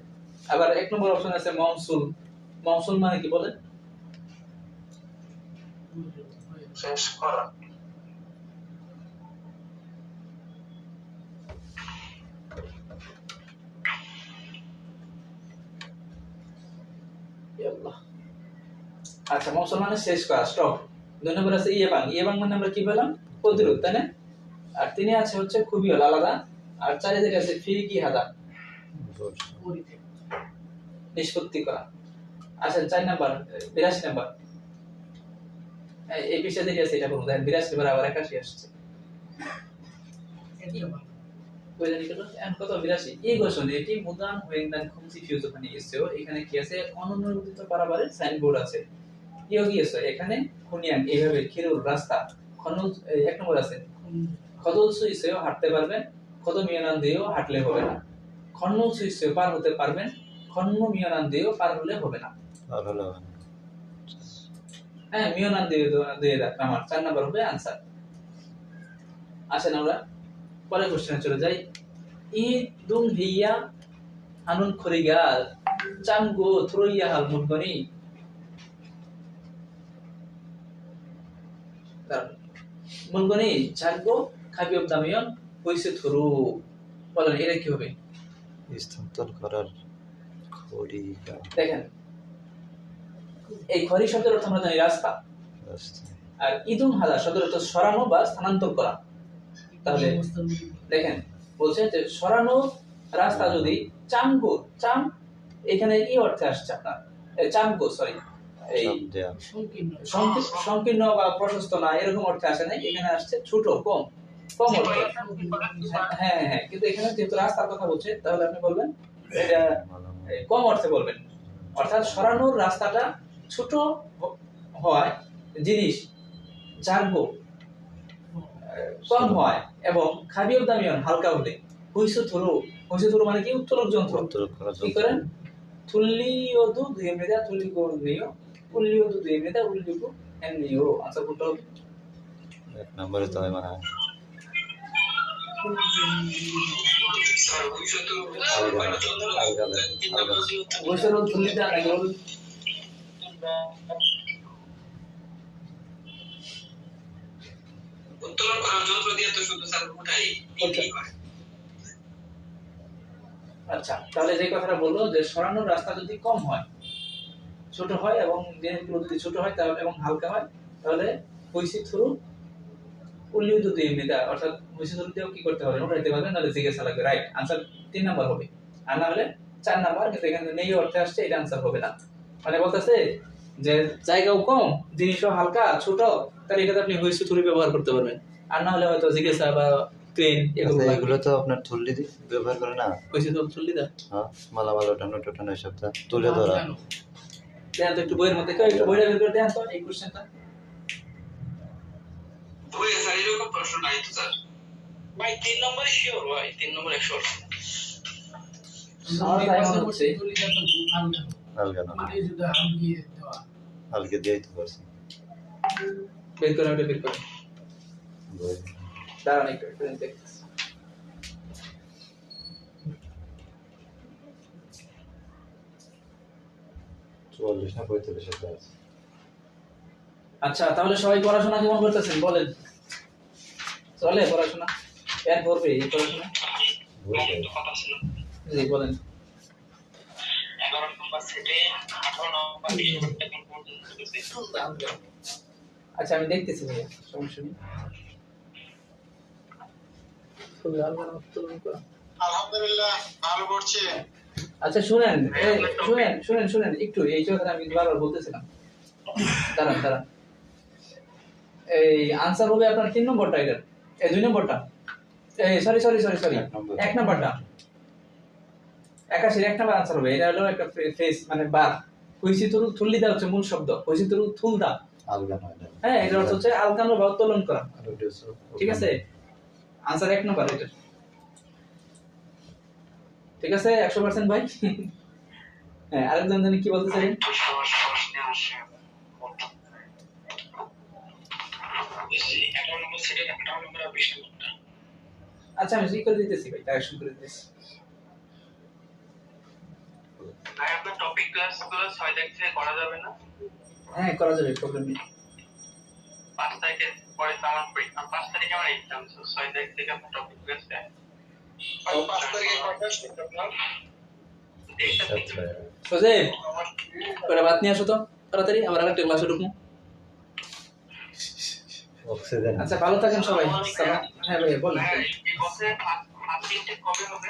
S1: আবার 1 নম্বর অপশন আছে মনসুল। মনসুল মানে কি বলেন?
S3: শেষ করা।
S1: আচ্ছা, মৌসুম মানে শেষ করা, স্টপ। 2 নম্বর আছে ইয়েবাং। ইয়েবাং মানে আমরা কি বললাম? প্রতিরোধ, তাই না? আর 3 আছে হচ্ছে খুবই আলাদা। আর 4 যেটা আছে ফিরিকি হাদা, নিষ্পত্তি করা। আচ্ছা 4 নাম্বার 82 নাম্বার। এই বিষয়ে যেটা আছে এটা বলুন। 82 বার আবার 81 আসছে। কই জানি কত? কত 82? এই কোশ্চেন এটি মুদান হোয়েন্দান খুমসি ফিউজ ওখানে এসেও এখানে কি আছে? অনুমোদিত পারাবারের সাইনবোর্ড আছে। কি গিয়েছে এখানে? খুনিয়ান এইভাবে খিরুল রাস্তা খনজ 1 নম্বর আছে। খদল সুইসেও হাঁটতে পারবেন, খদ মিয়ানান দিয়েও হাঁটলে হবে না। খন্ন সুইসেও পার হতে পারবেন, খন্ন মিয়ানান দিয়েও পার হলে হবে না।
S2: আর হলো
S1: হ্যাঁ, মিয়ানান দিয়ে রাখলাম। আমার 4 নাম্বার হবে आंसर। আসেন আমরা পরের কোশ্চেনে চলে যাই। ই দুং হিয়া হানুন খরিগা চামগো থ্রইয়া হাল মুনগনি মনগনি জানবো খাবিব দামিয়ন হইছে থরু বলেন এটা কি হবে
S2: স্থানান্তর করার খড়ি
S1: দেখেন এই খরি শব্দের অর্থ আমরা জানি রাস্তা
S2: রাস্তা
S1: আর ইদুম হাদা শব্দের অর্থ সরানো বা স্থানান্তর করা তাহলে দেখেন বলছে যে সরানো রাস্তা যদি চামগো চাম এখানে ই অর্থে আসছে আপনার চামগো সরি এই
S2: চাপ দেয়া
S1: সংকীর্ণ বা প্রশস্ত না এরকম অর্থে আসে নাই এখানে আসছে ছোট কম কম অর্থে হ্যাঁ হ্যাঁ কিন্তু এখানে যেহেতু রাস্তার কথা বলছে তাহলে আপনি বলবেন এটা কম অর্থে বলবেন অর্থাৎ সরানোর রাস্তাটা ছোট হয় জিনিস জানবো কম হয় এবং খাবিও দামিয়ন হালকা হলে হইসু থুরু মানে কি উত্তোলক যন্ত্র
S2: উত্তোলক করার
S1: কি
S2: যন্ত্র।
S1: করেন তুল্লিওদু দুই মেদা তুল্লিগো নিও উল্লিওদু দুই মেদা উল্লিগো এন নিও আচ্ছা কোনটা হবে?
S2: এক নম্বরে তো মানে
S1: বৈশাল তুল্লিদা নাকি বল
S3: উত্তোলন করার যন্ত্র দিয়ে তো শুধু স্যার ওটাই বিক্রি করে।
S1: আচ্ছা তাহলে যে কথাটা বললো যে সরানোর রাস্তা যদি কম হয় ছোট হয় এবং জিনিসগুলো যদি ছোট হয় তাহলে এবং হালকা হয় তাহলে হইসি থ্রু উল্লিও দুই মেদা অর্থাৎ হইসি থ্রু দিয়েও কি করতে হবে ওটা দিতে পারবেন নাহলে জিজ্ঞাসা লাগবে রাইট আনসার 3 নাম্বার হবে আর না হলে 4 নাম্বার কিন্তু এখানে নেই অর্থে আসছে এটা আনসার হবে না মানে বলতেছে যে জায়গাও কম জিনিসও হালকা ছোট তাহলে এটাতে আপনি হইসি থ্রু ব্যবহার করতে পারবেন আর না হলে হয়তো জিজ্ঞাসা বা ট্রেন এগুলো
S2: আচ্ছা, এগুলো তো আপনার থল্লি ব্যবহার করে না
S1: হইসি থ্রু তুললিদা
S2: হ্যাঁ মালামাল ওঠানো টোটানো এসবটা তুলে ধরা
S1: দেন তো একটু বইয়ের মধ্যে কেউ একটু বইটা বের করে দেন তো এই কোশ্চেনটা
S3: বইয়ে স্যার এরকম প্রশ্ন নাই তো স্যার ভাই 3 নম্বরে শিওর ভাই 3 নম্বরে শিওর
S1: আমার তাই মনে হচ্ছে
S2: আলগা না আলগে দিয়েই তো করছি
S1: বের করে ওটা বের করে
S2: বই।
S1: দাঁড়ান একটু একটু দেখতেছি
S2: চুয়াল্লিশ না 45 একটা আছে
S1: আচ্ছা তাহলে সবাই পড়াশোনা কেমন করতেছেন বলেন চলে পড়াশোনা এর করবে এই পড়াশোনা
S2: বুঝলে
S3: কথা ছিল
S1: জি বলেন
S3: 11 নম্বর সেটে 18 নম্বর বিষয় এখন পর্যন্ত
S1: আচ্ছা আমি দেখতেছি ভাইয়া সমস্যা নেই খুবই ভালো উত্তোলন করা।
S3: আলহামদুলিল্লাহ ভালো করছে
S1: আচ্ছা শুনেন শুনেন একটু এই কথাটা আমি বারবার বলতেছিলাম দাঁড়ান এই আনসার হবে আপনার 3 নম্বরটা এটা এই 2 নম্বরটা এই সরি এক নম্বরটা 81 এক নম্বর আনসার হবে এটা হলো একটা ফ্রেজ মানে বার হইসি তুল থুল্লিদা হচ্ছে মূল শব্দ হইসি তুল থুলদা
S2: আলগা নয় না
S1: হ্যাঁ এটা অর্থ হচ্ছে আলকানো বা উত্তোলন করা
S2: আর ওটা হচ্ছে
S1: ঠিক আছে আনসার 1 নম্বর এটা ঠিক আছে 100% ভাই হ্যাঁ আরেকজন জানি কি বলতে চাই
S3: সমস্যা আসে 11 নম্বর সেটে 18 নম্বর আর 20 নম্বরটা
S1: আচ্ছা আমি জি করে দিতেছি ভাই কারেকশন করে দিতেছি
S3: ভাই আপনার টপিক ক্লাসগুলো 6 তারিখ থেকে করা যাবে না
S1: হ্যাঁ করা যাবে প্রবলেম নেই
S3: 5 তারিখের পরে তো আমার পরীক্ষা 5 তারিখে আমার এক্সাম 6 তারিখ থেকে আপনার টপিক ক্লাস দেয় 5 তারিখে কয়টা শিখতে আপনার
S2: আচ্ছা
S1: সোজেব ওরা বাত নিয়ে আসো তো তাড়াতাড়ি আমরা আরেকটা ক্লাসে ঢুকবো
S2: অক্সিজেন
S1: আচ্ছা ভালো থাকেন সবাই সালাম হ্যাঁ ভাই বলেন
S3: এই বছর ফার্স্ট ইনটেক কবে হবে